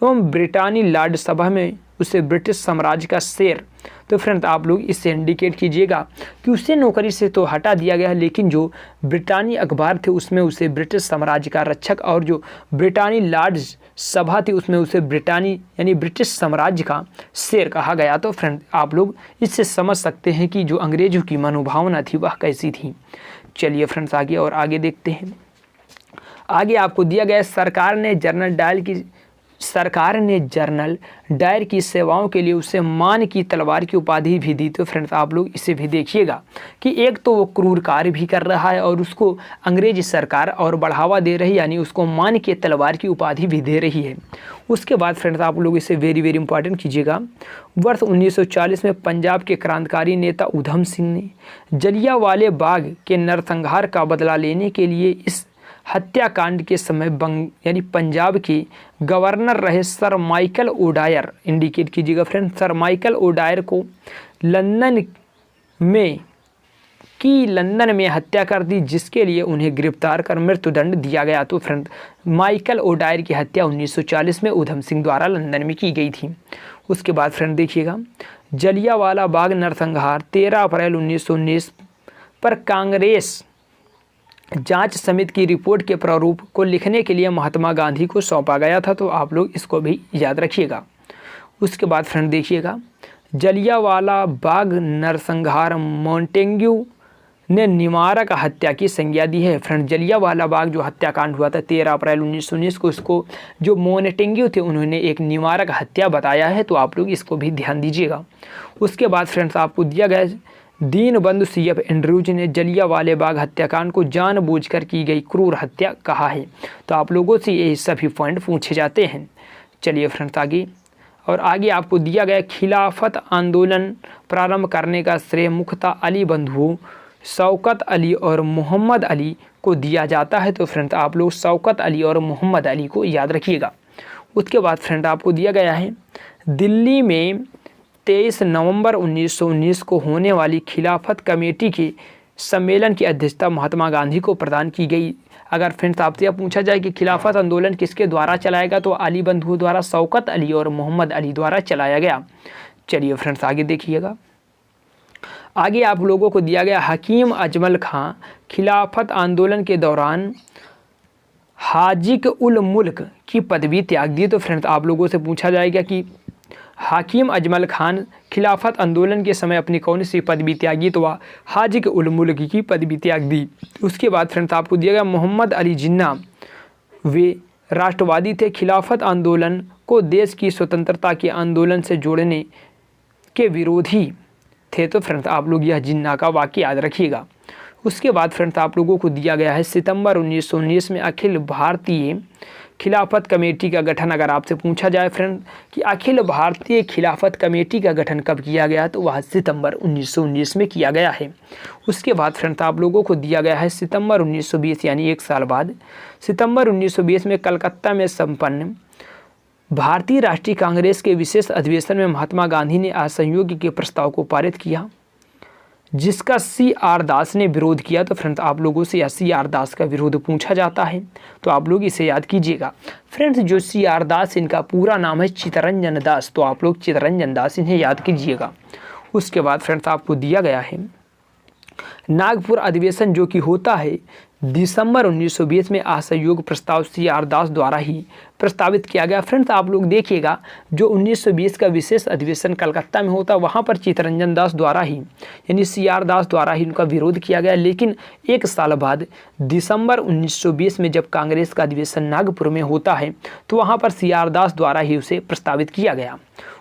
एवं ब्रिटानी लॉर्ड सभा में उसे ब्रिटिश साम्राज्य का शेर। तो फ्रेंड्स आप लोग इससे इंडिकेट कीजिएगा कि उसे नौकरी से तो हटा दिया गया, लेकिन जो ब्रिटानी अखबार थे उसमें उसे ब्रिटिश साम्राज्य का रक्षक और जो ब्रिटानी लॉर्ड सभा थी उसमें उसे ब्रिटिश साम्राज्य का शेर कहा गया। तो फ्रेंड्स आप लोग इससे समझ सकते हैं कि जो अंग्रेजों की मनोभावना थी वह कैसी थी। चलिए फ्रेंड्स आगे देखते हैं। आगे आपको दिया गया सरकार ने जनरल डायर की सेवाओं के लिए उसे मान की तलवार की उपाधि भी दी। तो फ्रेंड्स आप लोग इसे भी देखिएगा कि एक तो वो क्रूर कार्य भी कर रहा है और उसको अंग्रेजी सरकार और बढ़ावा दे रही, यानी उसको मान की तलवार की उपाधि भी दे रही है। उसके बाद फ्रेंड्स आप लोग इसे वेरी वेरी इंपॉर्टेंट कीजिएगा। वर्ष 1940 में पंजाब के क्रांतिकारी नेता उधम सिंह ने जलियांवाले बाग के नरसंहार का बदला लेने के लिए इस हत्याकांड के समय पंजाब के गवर्नर रहे सर माइकल ओडायर, इंडिकेट कीजिएगा फ्रेंड्स, सर माइकल ओडायर को लंदन में हत्या कर दी, जिसके लिए उन्हें गिरफ्तार कर मृत्युदंड दिया गया। तो फ्रेंड माइकल ओडायर की हत्या 1940 में उधम सिंह द्वारा लंदन में की गई थी। उसके बाद फ्रेंड देखिएगा जलियांवाला बाग नरसंहार 13 अप्रैल 1919 पर कांग्रेस जांच समिति की रिपोर्ट के प्रारूप को लिखने के लिए महात्मा गांधी को सौंपा गया था। तो आप लोग इसको भी याद रखिएगा। उसके बाद फ्रेंड देखिएगा जलियांवाला बाग नरसंहार मोंटेग्यू ने निवारक हत्या की संज्ञा दी है। फ्रेंड जलियांवाला बाग जो हत्याकांड हुआ था 13 अप्रैल 1919 को, उसको जो मोंटेग्यू थे उन्होंने एक निवारक हत्या बताया है। तो आप लोग इसको भी ध्यान दीजिएगा। उसके बाद फ्रेंड्स आपको दिया गया दीनबंधु CF एंड्रूज ने जलियांवाले बाग हत्याकांड को जानबूझकर की गई क्रूर हत्या कहा है। तो आप लोगों से ये सभी पॉइंट पूछे जाते हैं। चलिए फ्रेंड्स आगे आपको दिया गया खिलाफत आंदोलन प्रारंभ करने का श्रेय मुख्यतः अली बंधुओं शौकत अली और मोहम्मद अली को दिया जाता है। तो फ्रेंड्स आप लोग शौकत अली और मोहम्मद अली को याद रखिएगा। उसके बाद फ्रेंड आपको दिया गया है दिल्ली में 23 नवंबर 1919 को होने वाली खिलाफत कमेटी के सम्मेलन की अध्यक्षता महात्मा गांधी को प्रदान की गई। अगर फ्रेंड्स आपसे यह पूछा जाए कि खिलाफत आंदोलन किसके द्वारा चलाएगा, तो अली बंधुओं द्वारा शौकत अली और मोहम्मद अली द्वारा चलाया गया। चलिए फ्रेंड्स आगे देखिएगा। आगे आप लोगों को दिया गया हकीम अजमल खां खिलाफत आंदोलन के दौरान हाजिक उल मुल्क की पदवी त्याग दी। तो फ्रेंड्स आप लोगों से पूछा जाएगा कि हाकिम अजमल खान खिलाफत आंदोलन के समय अपनी कौन सी पदवी त्यागी, तो वह हाजिक उल मुल्क की पदवी त्याग दी। उसके बाद फ्रेंड्स आपको दिया गया मोहम्मद अली जिन्ना, वे राष्ट्रवादी थे, खिलाफत आंदोलन को देश की स्वतंत्रता के आंदोलन से जोड़ने के विरोधी थे। तो फ्रेंड्स आप लोग यह जिन्ना का वाक्य याद रखिएगा। उसके बाद फ्रेंड्स आप लोगों को दिया गया है सितंबर 1919 में अखिल भारतीय खिलाफत कमेटी का गठन अगर आपसे पूछा जाए फ्रेंड कि अखिल भारतीय खिलाफत कमेटी का गठन कब किया गया, तो वह सितंबर 1919 में किया गया है। उसके बाद फ्रेंड्स आप लोगों को दिया गया है सितंबर 1920 यानी 1 साल बाद, सितंबर 1920 में कलकत्ता में संपन्न भारतीय राष्ट्रीय कांग्रेस के विशेष अधिवेशन में महात्मा गांधी ने असहयोग के प्रस्ताव को पारित किया, जिसका CR दास ने विरोध किया। तो फ्रेंड्स आप लोगों से यह CR दास का विरोध पूछा जाता है, तो आप लोग इसे याद कीजिएगा। फ्रेंड्स जो CR दास, इनका पूरा नाम है चित्तरंजन दास, तो आप लोग चित्तरंजन दास इन्हें याद कीजिएगा। उसके बाद फ्रेंड्स आपको दिया गया है नागपुर अधिवेशन, जो कि होता है दिसंबर 1920 में असहयोग प्रस्ताव CR दास द्वारा ही प्रस्तावित किया गया। फ्रेंड्स आप लोग देखिएगा, जो 1920 का विशेष अधिवेशन कलकत्ता में होता, वहाँ पर चित्तरंजन दास द्वारा ही यानी CR दास द्वारा ही उनका विरोध किया गया। लेकिन 1 साल बाद दिसंबर 1920 में जब कांग्रेस का अधिवेशन नागपुर में होता है, तो वहाँ पर CR दास द्वारा ही उसे प्रस्तावित किया गया।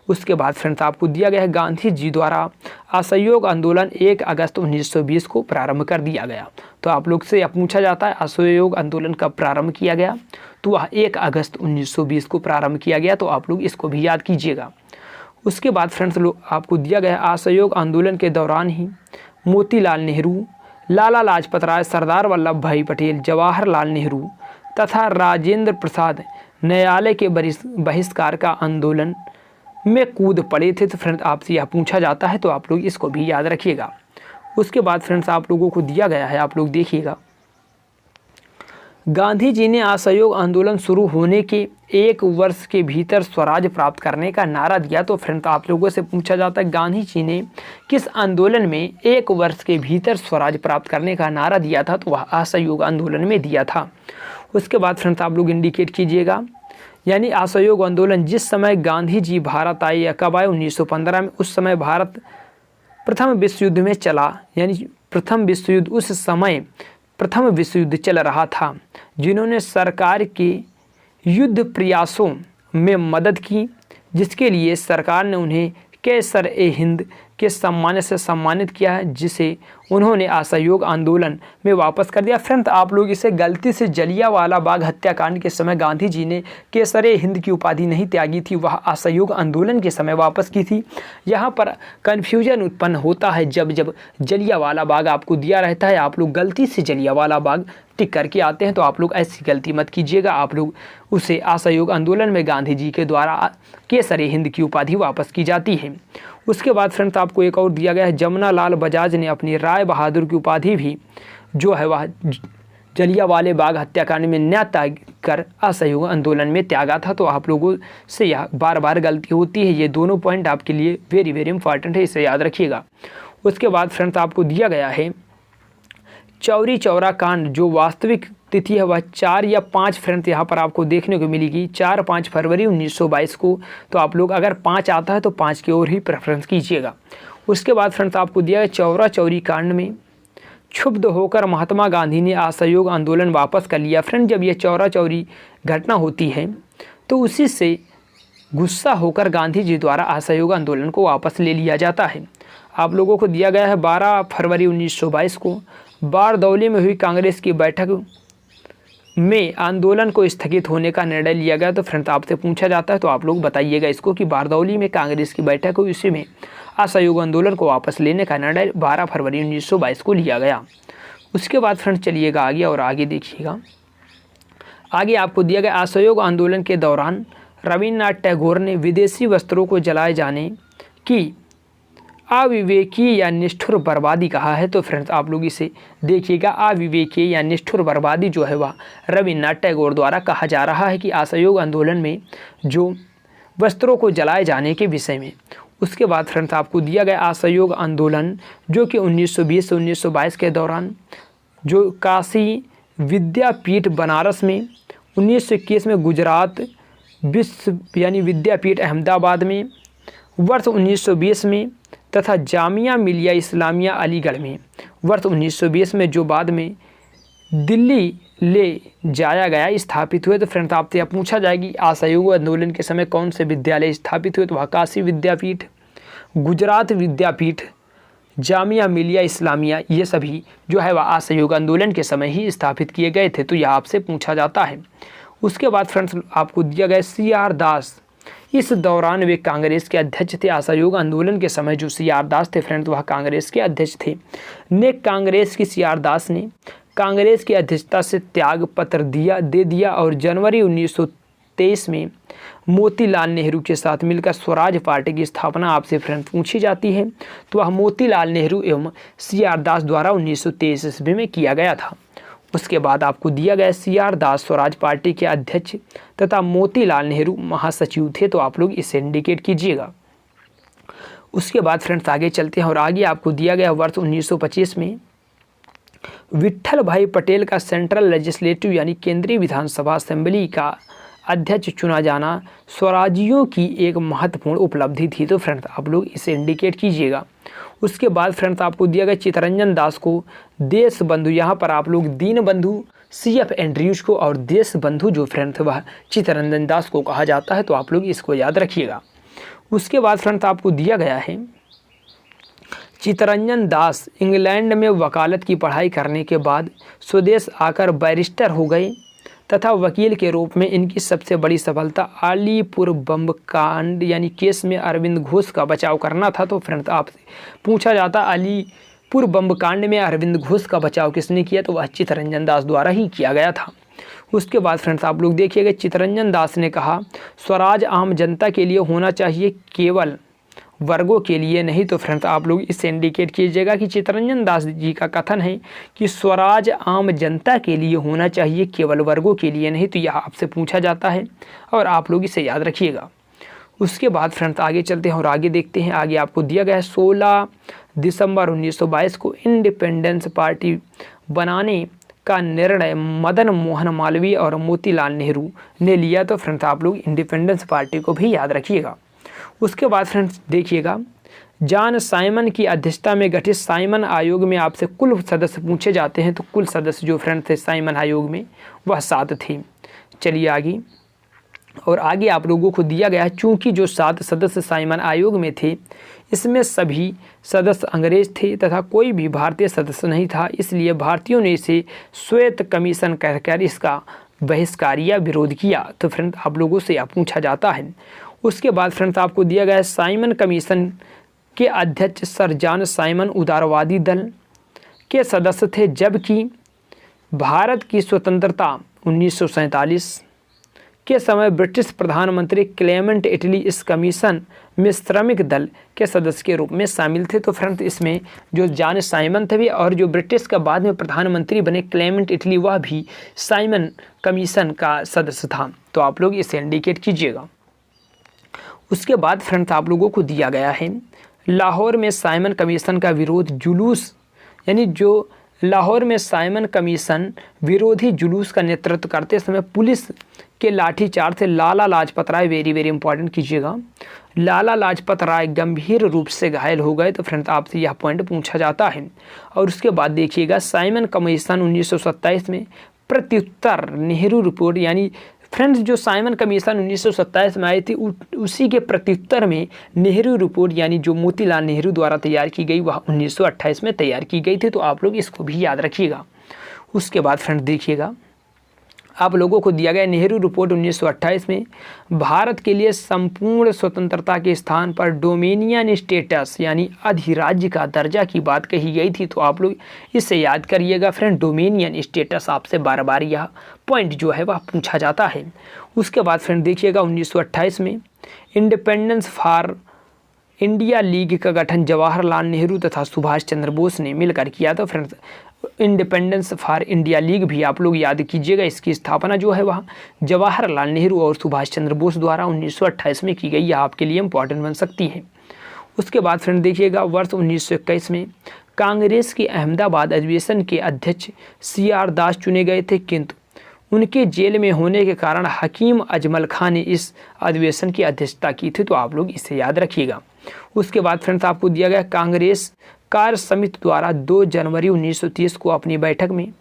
उसके बाद फ्रेंड्स आपको दिया गया है गांधी जी द्वारा असहयोग आंदोलन 1 अगस्त 1920 को प्रारंभ कर दिया गया। तो आप लोग से यह पूछा जाता है असहयोग आंदोलन कब प्रारंभ किया गया, तो वह 1 अगस्त 1920 को प्रारंभ किया गया। तो आप लोग इसको भी याद कीजिएगा। उसके बाद फ्रेंड्स आपको दिया गया है असहयोग आंदोलन के दौरान ही मोतीलाल नेहरू, लाला लाजपत राय, सरदार वल्लभ भाई पटेल, जवाहरलाल नेहरू तथा राजेंद्र प्रसाद न्यायालय के बहिष्कार का आंदोलन में कूद पड़े थे। तो फ्रेंड्स आपसे यह पूछा जाता है, तो आप लोग इसको भी याद रखिएगा। उसके बाद फ्रेंड्स आप लोगों को दिया गया है, आप लोग देखिएगा, गांधी जी ने असहयोग आंदोलन शुरू होने के 1 वर्ष के भीतर स्वराज प्राप्त करने का नारा दिया। तो फ्रेंड्स आप लोगों से पूछा जाता है गांधी जी ने किस आंदोलन में 1 वर्ष के भीतर स्वराज प्राप्त करने का नारा दिया था, तो वह असहयोग आंदोलन में दिया था। उसके बाद फ्रेंड्स आप लोग इंडिकेट कीजिएगा, यानी असहयोग आंदोलन जिस समय गांधी जी भारत आए या कब आए, 1915 में। उस समय भारत प्रथम विश्व युद्ध में चला, यानी प्रथम विश्व युद्ध, उस समय प्रथम विश्व युद्ध चल रहा था, जिन्होंने सरकार के युद्ध प्रयासों में मदद की, जिसके लिए सरकार ने उन्हें कैसर-ए-हिंद के सम्मान से सम्मानित किया है, जिसे उन्होंने असहयोग आंदोलन में वापस कर दिया। फ्रेंड्स आप लोग इसे गलती से जलियांवाला बाग हत्याकांड के समय गांधी जी ने कैसर-ए-हिंद की उपाधि नहीं त्यागी थी, वह असहयोग आंदोलन के समय वापस की थी। यहाँ पर कन्फ्यूजन उत्पन्न होता है जब जब जलियांवाला बाग आपको दिया रहता है, आप लोग गलती से जलियांवाला बाग टिक करके आते हैं, तो आप लोग ऐसी गलती मत कीजिएगा। आप लोग उसे असहयोग आंदोलन में गांधी जी के द्वारा कैसर-ए-हिंद की उपाधि वापस की जाती है। उसके बाद फ्रेंड्स आपको एक और दिया गया है, जमुना लाल बजाज ने अपनी राय बहादुर की उपाधि भी जो है वह जलियांवाले बाग हत्याकांड में न त्याग कर असहयोग आंदोलन में त्यागा था। तो आप लोगों से यह बार बार गलती होती है। ये दोनों पॉइंट आपके लिए वेरी वेरी इंपॉर्टेंट है, इसे याद रखिएगा। उसके बाद फ्रेंड्स आपको दिया गया है चौरी चौरा कांड, जो वास्तविक तिथि है वह 4 या 5 फ्रेंड्स यहाँ पर आपको देखने को मिलेगी, 4-5 फरवरी 1922 को। तो आप लोग अगर 5 आता है तो 5 की ओर ही प्रेफरेंस कीजिएगा। उसके बाद फ्रेंड्स आपको दिया है चौरा चौरी कांड में क्षुब्ध होकर महात्मा गांधी ने असहयोग आंदोलन वापस कर लिया। फ्रेंड जब ये चौरा चौरी घटना होती है, तो उसी से गुस्सा होकर गांधी जी द्वारा असहयोग आंदोलन को वापस ले लिया जाता है। आप लोगों को दिया गया है 12 फरवरी 1922 को बारदौली में हुई कांग्रेस की बैठक में आंदोलन को स्थगित होने का निर्णय लिया गया। तो फ्रेंड्स आपसे पूछा जाता है, तो आप लोग बताइएगा इसको कि बारदौली में कांग्रेस की बैठक हुई, उसी में असहयोग आंदोलन को वापस लेने का निर्णय 12 फरवरी 1922 को लिया गया। उसके बाद फ्रेंड्स चलिएगा आगे और आगे देखिएगा। आगे आपको दिया गया असहयोग आंदोलन के दौरान रविन्द्रनाथ टैगोर ने विदेशी वस्त्रों को जलाए जाने की अविवेकी या निष्ठुर बर्बादी कहा है। तो फ्रेंड्स आप लोग इसे देखिएगा, अविवेकी या निष्ठुर बर्बादी जो है वह रविन्द्रनाथ टैगोर द्वारा कहा जा रहा है कि असहयोग आंदोलन में जो वस्त्रों को जलाए जाने के विषय में। उसके बाद फ्रेंड्स आपको दिया गया असहयोग आंदोलन जो कि 1920 से 1922 के दौरान जो काशी विद्यापीठ बनारस में, 1921 में गुजरात विश्व यानी विद्यापीठ अहमदाबाद में, वर्ष 1920 में तथा जामिया मिलिया इस्लामिया अलीगढ़ में वर्ष 1920 में, जो बाद में दिल्ली ले जाया गया, स्थापित हुए। तो फ्रेंड्स आपसे यह पूछा जाएगी असहयोग आंदोलन के समय कौन से विद्यालय स्थापित हुए, तो वह काशी विद्यापीठ, गुजरात विद्यापीठ, जामिया मिलिया इस्लामिया, ये सभी जो है वह असहयोग आंदोलन के समय ही स्थापित किए गए थे। तो यह आपसे पूछा जाता है। उसके बाद फ्रेंड्स आपको दिया गया CR दास, इस दौरान वे कांग्रेस के अध्यक्ष थे। असहयोग आंदोलन के समय जो CR दास थे फ्रेंड्स वह कांग्रेस के अध्यक्ष थे। कांग्रेस की CR दास ने कांग्रेस की अध्यक्षता से त्याग पत्र दे दिया और जनवरी 1923 में मोतीलाल नेहरू के साथ मिलकर स्वराज पार्टी की स्थापना आपसे फ्रेंड्स पूछी जाती है, तो वह मोतीलाल नेहरू एवं CR दास द्वारा 1923 ईस्वी में किया गया था। उसके बाद आपको दिया गया CR दास स्वराज पार्टी के अध्यक्ष तथा मोतीलाल नेहरू महासचिव थे, तो आप लोग इसे इंडिकेट कीजिएगा। उसके बाद फ्रेंड्स आगे चलते हैं और आगे आपको दिया गया वर्ष 1925 में विट्ठल भाई पटेल का सेंट्रल लेजिस्लेटिव यानी केंद्रीय विधानसभा असेंबली का अध्यक्ष चुना जाना स्वराजियों की एक महत्वपूर्ण उपलब्धि थी, तो फ्रेंड्स आप लोग इसे इंडिकेट कीजिएगा। उसके बाद फ्रेंड्स आपको दिया गया चित्तरंजन दास को देश बंधु, यहाँ पर आप लोग दीन बंधु CF एंड्रयूज को और देश बंधु जो फ्रेंड्स वह चित्तरंजन दास को कहा जाता है, तो आप लोग इसको याद रखिएगा। उसके बाद फ्रेंड्स आपको दिया गया है चित्तरंजन दास इंग्लैंड में वकालत की पढ़ाई करने के बाद स्वदेश आकर बैरिस्टर हो गए तथा वकील के रूप में इनकी सबसे बड़ी सफलता अलीपुर बम कांड यानी केस में अरविंद घोष का बचाव करना था। तो फ्रेंड्स आपसे पूछा जाता अलीपुर बम कांड में अरविंद घोष का बचाव किसने किया, तो वह चित्तरंजन दास द्वारा ही किया गया था। उसके बाद फ्रेंड्स आप लोग देखिएगा चित्तरंजन दास ने कहा स्वराज आम जनता के लिए होना चाहिए, केवल वर्गों के लिए नहीं। तो फ्रेंड्स आप लोग इसे इंडिकेट कीजिएगा कि चित्तरंजन दास जी का कथन है कि स्वराज आम जनता के लिए होना चाहिए, केवल वर्गों के लिए नहीं। तो यह आपसे पूछा जाता है और आप लोग इसे याद रखिएगा। उसके बाद फ्रेंड्स आगे चलते हैं और आगे देखते हैं। आगे आपको दिया गया है 16 दिसंबर 1922 को इंडिपेंडेंस पार्टी बनाने का निर्णय मदन मोहन मालवीय और मोतीलाल नेहरू ने लिया। तो फ्रेंड्स आप लोग इंडिपेंडेंस पार्टी को भी याद रखिएगा। उसके बाद फ्रेंड्स देखिएगा जॉन साइमन की अध्यक्षता में गठित साइमन आयोग में आपसे कुल सदस्य पूछे जाते हैं, तो कुल सदस्य जो फ्रेंड्स थे साइमन आयोग में वह 7 थे। चलिए आगे, और आगे आप लोगों को दिया गया है चूँकि जो 7 सदस्य साइमन आयोग में थे इसमें सभी सदस्य अंग्रेज थे तथा कोई भी भारतीय सदस्य नहीं था, इसलिए भारतीयों ने इसे श्वेत कमीशन कहकर इसका बहिष्कार या विरोध किया। तो फ्रेंड्स आप लोगों से यह पूछा जाता है। उसके बाद फ्रेंड्स आपको दिया गया है साइमन कमीशन के अध्यक्ष सर जॉन साइमन उदारवादी दल के सदस्य थे, जबकि भारत की स्वतंत्रता 1947 के समय ब्रिटिश प्रधानमंत्री क्लेमेंट एटली इस कमीशन में श्रमिक दल के सदस्य के रूप में शामिल थे। तो फ्रेंड्स इसमें जो जॉन साइमन थे और जो ब्रिटिश का बाद में प्रधानमंत्री बने क्लेमेंट एटली वह भी साइमन कमीशन का सदस्य था। तो आप लोग इसे इंडिकेट कीजिएगा। उसके बाद फ्रेंड्स आप लोगों को दिया गया है लाहौर में साइमन कमीशन का विरोध जुलूस, यानी जो लाहौर में साइमन कमीशन विरोधी जुलूस का नेतृत्व करते समय पुलिस के लाठीचार्ज से Lala Lajpat Rai, very very important कीजिएगा, लाला लाजपत राय गंभीर रूप से घायल हो गए। तो फ्रेंड्स आपसे यह पॉइंट पूछा जाता है। और उसके बाद देखिएगा साइमन कमीशन 1927 में प्रत्युत्तर नेहरू रिपोर्ट, यानी फ्रेंड्स जो साइमन कमीशन 1927 में आई थी उसी के प्रत्युत्तर में नेहरू रिपोर्ट यानी जो मोतीलाल नेहरू द्वारा तैयार की गई वह 1928 में तैयार की गई थी। तो आप लोग इसको भी याद रखिएगा। उसके बाद फ्रेंड्स देखिएगा आप लोगों को दिया गया नेहरू रिपोर्ट 1928 में भारत के लिए संपूर्ण स्वतंत्रता के स्थान पर डोमिनियन स्टेटस यानी अधिराज्य का दर्जा की बात कही गई थी। तो आप लोग इससे याद करिएगा फ्रेंड, डोमिनियन स्टेटस आपसे बार बार यह पॉइंट जो है वह पूछा जाता है। उसके बाद फ्रेंड देखिएगा 1928 में इंडिपेंडेंस फॉर इंडिया लीग का गठन जवाहरलाल नेहरू तथा सुभाष चंद्र बोस ने मिलकर किया। तो friends independence for India league भी आप लोग याद कीजिएगा, इसकी स्थापना जो है वह जवाहरलाल नेहरू और सुभाष चंद्र बोस द्वारा 1928 में की गई। यह आपके लिए इंपॉर्टेंट बन सकती है। उसके बाद फ्रेंड देखिएगा वर्ष 1921 में कांग्रेस के अहमदाबाद अधिवेशन के अध्यक्ष CR दास चुने गए थे, किंतु उनके जेल में होने के कारण हकीम अजमल खान ने इस अधिवेशन की अध्यक्षता की थी। तो आप लोग इसे याद रखिएगा। उसके बाद फ्रेंड्स आपको दिया गया कांग्रेस कार्य समिति द्वारा 2 जनवरी 1930 को अपनी बैठक में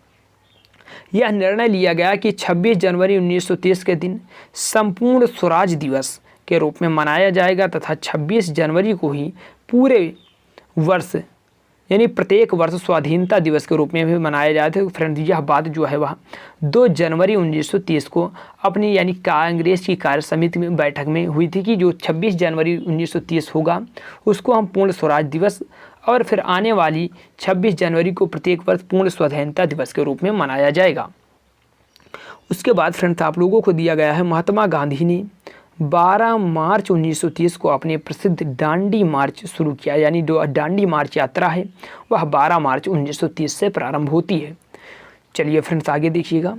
यह निर्णय लिया गया कि 26 जनवरी 1930 के दिन संपूर्ण स्वराज दिवस के रूप में मनाया जाएगा तथा 26 जनवरी को ही पूरे वर्ष यानी प्रत्येक वर्ष स्वाधीनता दिवस के रूप में भी मनाया जाता है। फ्रेंड्स यह बात जो है वह 2 जनवरी 1930 को अपनी यानी कांग्रेस की कार्य समिति में बैठक में हुई थी कि जो 26 जनवरी 1930 होगा उसको हम पूर्ण स्वराज दिवस और फिर आने वाली 26 जनवरी को प्रत्येक वर्ष पूर्ण स्वाधीनता दिवस के रूप में मनाया जाएगा। उसके बाद फ्रेंड्स आप लोगों को दिया गया है महात्मा गांधी ने 12 मार्च 1930 को अपने प्रसिद्ध दांडी मार्च शुरू किया, यानी जो दांडी मार्च यात्रा है वह 12 मार्च 1930 से प्रारंभ होती है। चलिए फ्रेंड्स आगे देखिएगा।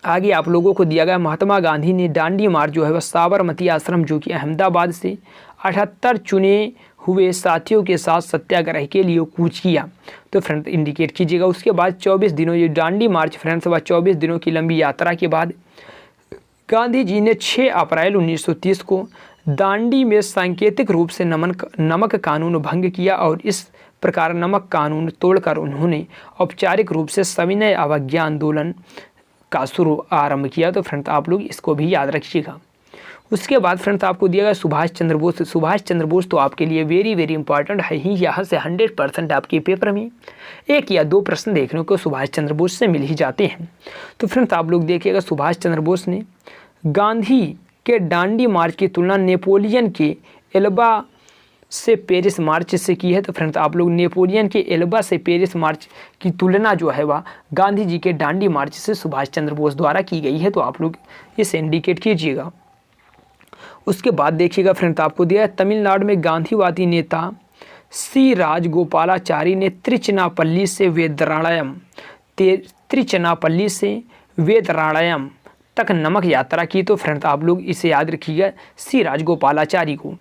आगे आप लोगों को दिया गया महात्मा गांधी ने दांडी मार्च जो है वह साबरमती आश्रम जो कि अहमदाबाद से 78 चुने हुए साथियों के साथ सत्याग्रह के लिए कूच किया। तो फ्रेंड्स इंडिकेट कीजिएगा। उसके बाद 24 दिनों ये दांडी मार्च फ्रेंड्स वह 24 दिनों की लंबी यात्रा के बाद गांधी जी ने 6 अप्रैल 1930 को दांडी में सांकेतिक रूप से नमक कानून भंग किया और इस प्रकार नमक कानून तोड़कर उन्होंने औपचारिक रूप से सविनय अवज्ञा आंदोलन का आरंभ किया। तो फ्रेंड्स आप लोग इसको भी याद रखिएगा। उसके बाद फ्रेंड्स आपको दिया गया सुभाष चंद्र बोस। सुभाष चंद्र बोस तो आपके लिए वेरी वेरी इंपॉर्टेंट है ही। यहाँ से 100% आपके पेपर में 1 या 2 प्रश्न देखने को सुभाष चंद्र बोस से मिल ही जाते हैं। तो फ्रेंड्स आप लोग देखिएगा सुभाष चंद्र बोस ने गांधी के दांडी मार्च की तुलना नेपोलियन के एल्बा से पेरिस मार्च से की है। तो फ्रेंड्स आप लोग नेपोलियन के एल्बा से पेरिस मार्च की तुलना जो है वह गांधी जी के दांडी मार्च से सुभाष चंद्र बोस द्वारा की गई है। तो आप लोग इसे इंडिकेट कीजिएगा। उसके बाद देखिएगा फ्रेंड्स आपको दिया है तमिलनाडु में गांधीवादी नेता सी राजगोपालाचारी ने त्रिचनापल्ली से वेदरालयम तक नमक यात्रा की। तो फ्रेंड्स आप लोग इसे याद रखिएगा सी राजगोपालाचारी को।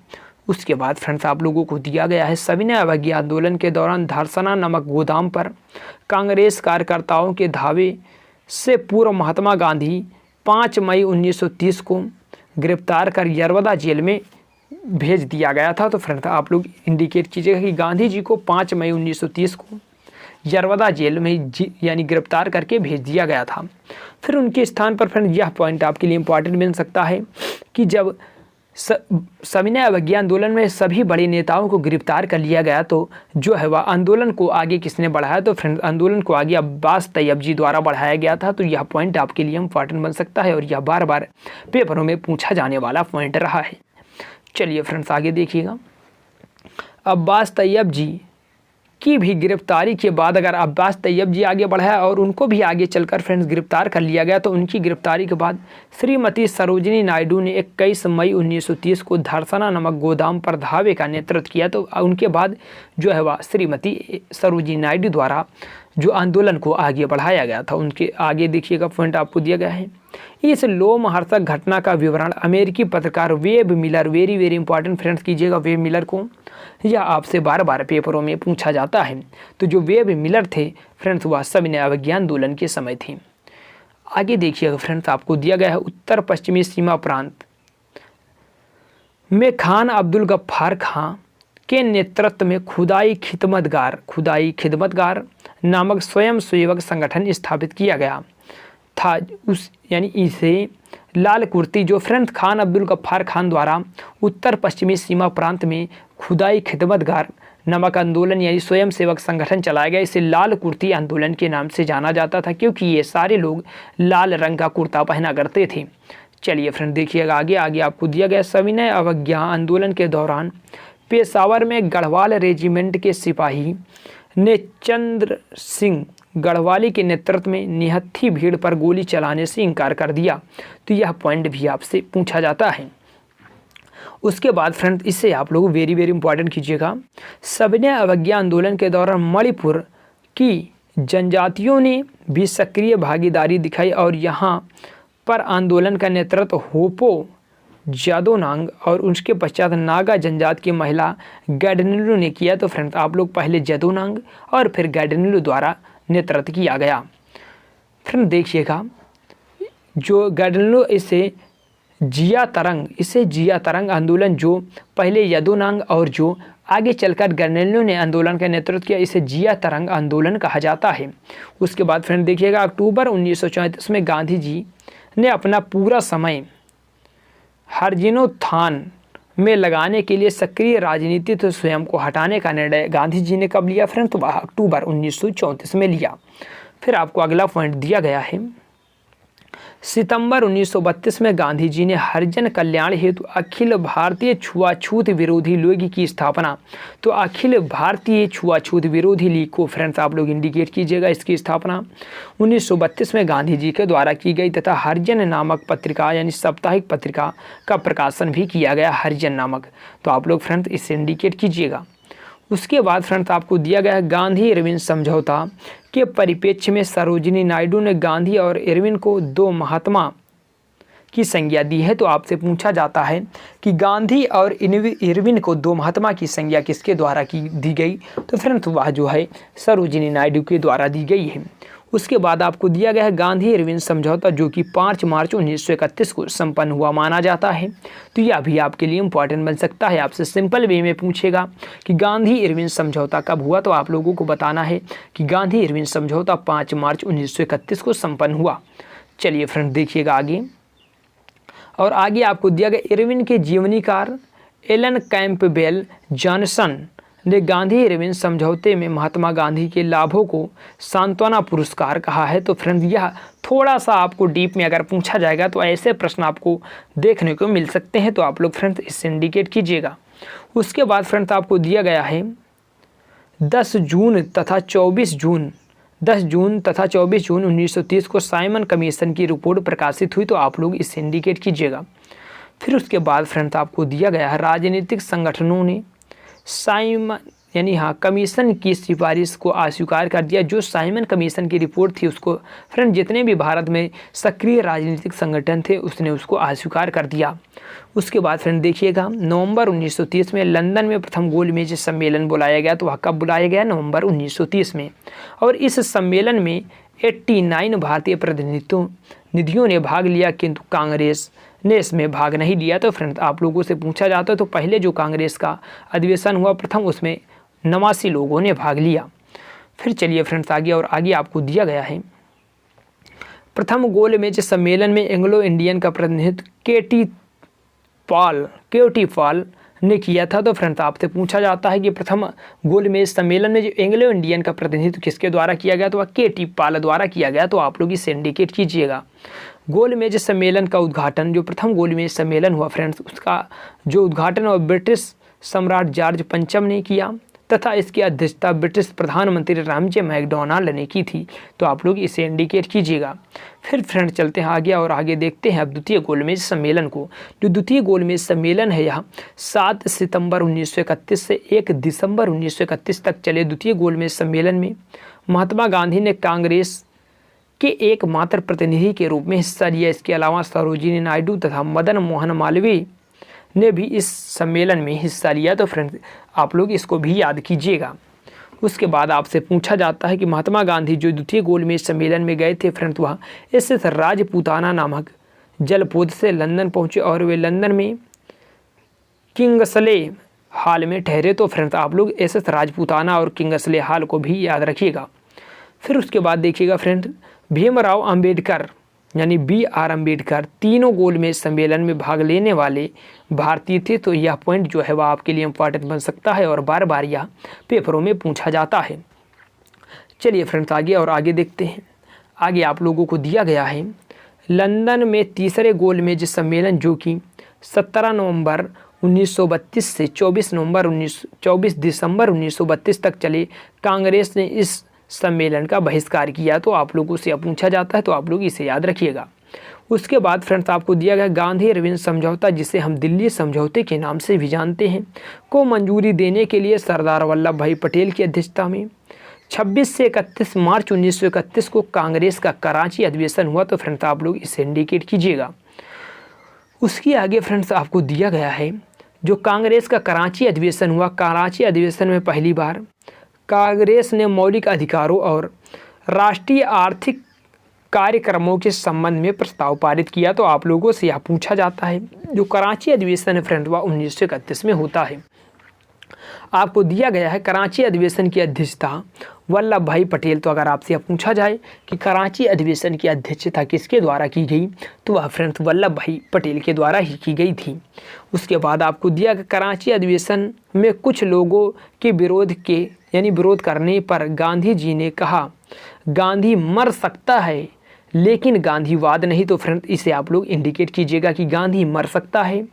उसके बाद फ्रेंड्स आप लोगों को दिया गया है सविनय अवज्ञा आंदोलन के दौरान धरसना नमक गोदाम पर कांग्रेस कार्यकर्ताओं के धावे से पूर्व महात्मा गांधी 5 मई 1930 को गिरफ्तार कर यरवदा जेल में भेज दिया गया था। तो फ्रेंड्स आप लोग इंडिकेट कीजिएगा कि गांधी जी को 5 मई 1930 को यरवदा जेल में यानी गिरफ्तार करके भेज दिया गया था। फिर उनके स्थान पर फ्रेंड्स यह पॉइंट आपके लिए इंपॉर्टेंट बन सकता है कि जब सविनय अवज्ञा आंदोलन में सभी बड़े नेताओं को गिरफ्तार कर लिया गया तो जो है वह आंदोलन को आगे किसने बढ़ाया। तो फ्रेंड्स आंदोलन को आगे अब्बास तैयब जी द्वारा बढ़ाया गया था। तो यह पॉइंट आपके लिए इंपॉर्टेंट बन सकता है और यह बार बार पेपरों में पूछा जाने वाला पॉइंट रहा है। चलिए फ्रेंड्स आगे देखिएगा। अब्बास तैयब जी की भी गिरफ्तारी के बाद अगर अब्बास तैयब जी आगे बढ़ाया और उनको भी आगे चलकर फ्रेंड्स गिरफ्तार कर लिया गया तो उनकी गिरफ्तारी के बाद श्रीमती सरोजिनी नायडू ने 21 मई 1930 को धरसना नमक गोदाम पर धावे का नेतृत्व किया। तो उनके बाद जो है वह श्रीमती सरोजिनी नायडू द्वारा जो आंदोलन को आगे बढ़ाया गया था। उनके आगे देखिएगा पॉइंट आपको दिया गया है। इस लोमहर्षक घटना का विवरण अमेरिकी पत्रकार web Miller, very very important friends कीजिएगा वेब मिलर को, यह आपसे बार बार पेपरों में पूछा जाता है। तो जो वेब मिलर थे फ्रेंड्स वह सविनय अवज्ञा आंदोलन के समय थे। आगे देखिएगा फ्रेंड्स आपको दिया गया है उत्तर पश्चिमी सीमा प्रांत में खान अब्दुल गफ्फार खां के नेतृत्व में खुदाई खिदमतगार नामक स्वयं सेवक संगठन स्थापित किया गया था। यानी इसे लाल कुर्ती जो फ्रेंड्स खान अब्दुल गफ्फार खान द्वारा उत्तर पश्चिमी सीमा प्रांत में खुदाई खिदमतगार नामक आंदोलन यानी स्वयं सेवक संगठन चलाया गया। इसे लाल कुर्ती आंदोलन के नाम से जाना जाता था क्योंकि ये सारे लोग लाल रंग का कुर्ता पहना करते थे। चलिए फ्रेंड देखिएगा आगे आपको दिया गया सविनय अवज्ञा आंदोलन के दौरान पेशावर में गढ़वाल रेजिमेंट के सिपाही ने चंद्र सिंह गढ़वाली के नेतृत्व में निहत्थी भीड़ पर गोली चलाने से इनकार कर दिया। तो यह पॉइंट भी आपसे पूछा जाता है। उसके बाद फ्रेंड इससे आप लोग वेरी वेरी इंपॉर्टेंट कीजिएगा। सविनय अवज्ञा आंदोलन के दौरान मणिपुर की जनजातियों ने भी सक्रिय भागीदारी दिखाई और यहाँ पर आंदोलन का नेतृत्व होपो जादोनांग और उसके पश्चात नागा जनजाति की महिला गैडनिलू ने किया। तो फ्रेंड्स आप लोग पहले जादोनांग और फिर गैडनिलू द्वारा नेतृत्व किया गया। फ्रेंड देखिएगा जो गैडनिलू इसे जिया तरंग आंदोलन जो पहले यदोनांग और जो आगे चलकर गैडनिलू ने आंदोलन का नेतृत्व किया इसे जिया तरंग आंदोलन कहा जाता है। उसके बाद फ्रेंड देखिएगा अक्टूबर 1934 में गांधी जी ने अपना पूरा समय हरजिनोत्थान में लगाने के लिए सक्रिय राजनीति तो स्वयं को हटाने का निर्णय गांधी जी ने कब लिया फ्रेंड? तो वह अक्टूबर 1934 में लिया। फिर आपको अगला पॉइंट दिया गया है, सितंबर 1932 में गांधी जी ने हरिजन कल्याण हेतु अखिल भारतीय छुआछूत विरोधी लीग की स्थापना। तो अखिल भारतीय छुआछूत विरोधी लीग को फ्रेंड्स आप लोग इंडिकेट कीजिएगा। इसकी स्थापना 1932 में गांधी जी के द्वारा की गई तथा हरिजन नामक पत्रिका यानी साप्ताहिक पत्रिका का प्रकाशन भी किया गया, हरिजन नामक। तो आप लोग फ्रेंड्स इसे इंडिकेट कीजिएगा। उसके बाद फ्रेंड्स आपको दिया गया है गांधी इरविन समझौता के परिप्रेक्ष्य में सरोजिनी नायडू ने गांधी और इरविन को दो महात्मा की संज्ञा दी है। तो आपसे पूछा जाता है कि गांधी और इरविन को दो महात्मा की संज्ञा किसके द्वारा दी गई? तो फ्रेंड्स वह जो है सरोजिनी नायडू के द्वारा दी गई है। उसके बाद आपको दिया गया है गांधी इरविन समझौता जो कि 5 मार्च 1931 को संपन्न हुआ माना जाता है। तो यह भी आपके लिए इम्पॉर्टेंट बन सकता है। आपसे सिंपल वे में पूछेगा कि गांधी इरविन समझौता कब हुआ, तो आप लोगों को बताना है कि गांधी इरविन समझौता 5 मार्च 1931 को संपन्न हुआ। चलिए फ्रेंड देखिएगा आगे। और आगे आपको दिया गया इरविन के जीवनीकार एलन कैंपबेल जॉनसन ने गांधी इरविन समझौते में महात्मा गांधी के लाभों को सांत्वना पुरस्कार कहा है। तो फ्रेंड्स यह थोड़ा सा आपको डीप में अगर पूछा जाएगा तो ऐसे प्रश्न आपको देखने को मिल सकते हैं। तो आप लोग फ्रेंड्स इससे इंडिकेट कीजिएगा। उसके बाद फ्रेंड्स आपको दिया गया है 10 जून तथा 24 जून 1930 को साइमन कमीशन की रिपोर्ट प्रकाशित हुई। तो आप लोग इससे इंडिकेट कीजिएगा। फिर उसके बाद फ्रेंड्स आपको दिया गया है राजनीतिक संगठनों ने साइमन कमीशन की सिफारिश को अस्वीकार कर दिया। जो साइमन कमीशन की रिपोर्ट थी उसको फ्रेंड जितने भी भारत में सक्रिय राजनीतिक संगठन थे उसने उसको अस्वीकार कर दिया। उसके बाद फ्रेंड देखिएगा नवंबर 1930 में लंदन में प्रथम गोलमेज सम्मेलन बुलाया गया। तो वह कब बुलाया गया? नवंबर 1930 में। और इस सम्मेलन में 89 भारतीय प्रतिनिधियों ने भाग लिया, किंतु कांग्रेस ने इसमें भाग नहीं लिया। तो फ्रेंड्स आप लोगों से पूछा जाता है तो पहले जो कांग्रेस का अधिवेशन हुआ प्रथम, उसमें 89 लोगों ने भाग लिया। फिर चलिए फ्रेंड्स आगे। और आगे आपको दिया गया है प्रथम गोलमेज सम्मेलन में एंग्लो इंडियन का प्रतिनिधित्व केटी पॉल ने किया था। तो फ्रेंड्स आपसे पूछा जाता है कि प्रथम गोलमेज सम्मेलन में जो एंग्लो इंडियन का प्रतिनिधित्व किसके द्वारा किया गया? तो वह केटी पॉल द्वारा किया गया। तो आप लोग इसे इंडिकेट कीजिएगा। गोलमेज सम्मेलन का उद्घाटन, जो प्रथम गोलमेज सम्मेलन हुआ फ्रेंड्स, उसका जो उद्घाटन और ब्रिटिश सम्राट जॉर्ज पंचम ने किया तथा इसकी अध्यक्षता ब्रिटिश प्रधानमंत्री रामजे मैकडोनाल्ड ने की थी। तो आप लोग इसे इंडिकेट कीजिएगा। फिर फ्रेंड चलते हैं आगे और आगे देखते हैं अब द्वितीय गोलमेज सम्मेलन को। जो द्वितीय गोलमेज सम्मेलन है यह 7 सितंबर 1931 से 1 दिसंबर 1931 तक चले। द्वितीय गोलमेज सम्मेलन में महात्मा गांधी ने कांग्रेस के एकमात्र प्रतिनिधि के रूप में हिस्सा लिया। इसके अलावा सरोजिनी नायडू तथा मदन मोहन मालवीय ने भी इस सम्मेलन में हिस्सा लिया। तो फ्रेंड्स आप लोग इसको भी याद कीजिएगा। उसके बाद आपसे पूछा जाता है कि महात्मा गांधी जो द्वितीय गोलमेज सम्मेलन में गए थे फ्रेंड्स, वह इस राजपूताना नामक जलपोत से लंदन पहुंचे और वे लंदन में किंग्सले हाल में ठहरे। तो फ्रेंड्स आप लोग एस राजपूताना और किंग्सले हाल को भी याद रखिएगा। फिर उसके बाद देखिएगा फ्रेंड्स भीमराव अंबेडकर यानी BR अम्बेडकर तीनों गोलमेज सम्मेलन में भाग लेने वाले भारतीय थे। तो यह पॉइंट जो है वह आपके लिए इम्पॉर्टेंट बन सकता है और बार बार यह पेपरों में पूछा जाता है। चलिए फ्रेंड्स आगे और आगे देखते हैं। आगे आप लोगों को दिया गया है लंदन में तीसरे गोलमेज सम्मेलन जो कि 17 नवंबर 1932 से 24 दिसंबर 1932 तक चले। कांग्रेस ने इस सम्मेलन का बहिष्कार किया। तो आप लोगों से पूछा जाता है तो आप लोग इसे याद रखिएगा। उसके बाद फ्रेंड्स आपको दिया गया गांधी इरविन समझौता, जिसे हम दिल्ली समझौते के नाम से भी जानते हैं, को मंजूरी देने के लिए सरदार वल्लभ भाई पटेल की अध्यक्षता में 26 से 31 मार्च 1931 को कांग्रेस का कराची अधिवेशन हुआ। तो फ्रेंड्स आप लोग इसे इंडिकेट कीजिएगा। उसके आगे फ्रेंड्स आपको दिया गया है जो कांग्रेस का कराची अधिवेशन हुआ। कराची अधिवेशन में पहली बार कांग्रेस ने मौलिक अधिकारों और राष्ट्रीय आर्थिक कार्यक्रमों के संबंध में प्रस्ताव पारित किया। तो आप लोगों से यह पूछा जाता है जो कराची अधिवेशन है फ्रेंड वह 1931 में होता है। आपको दिया गया है कराची अधिवेशन की अध्यक्षता वल्लभ भाई पटेल। तो अगर आपसे पूछा जाए कि कराची अधिवेशन की अध्यक्षता किसके द्वारा की गई, तो वह फ्रेंड्स वल्लभ भाई पटेल के द्वारा ही की गई थी। उसके बाद आपको दिया गया कराची अधिवेशन में कुछ लोगों के विरोध करने पर गांधी जी ने कहा, गांधी मर सकता है लेकिन गांधीवाद नहीं। तो फ्रेंड्स इसे आप लोग इंडिकेट कीजिएगा कि गांधी मर सकता है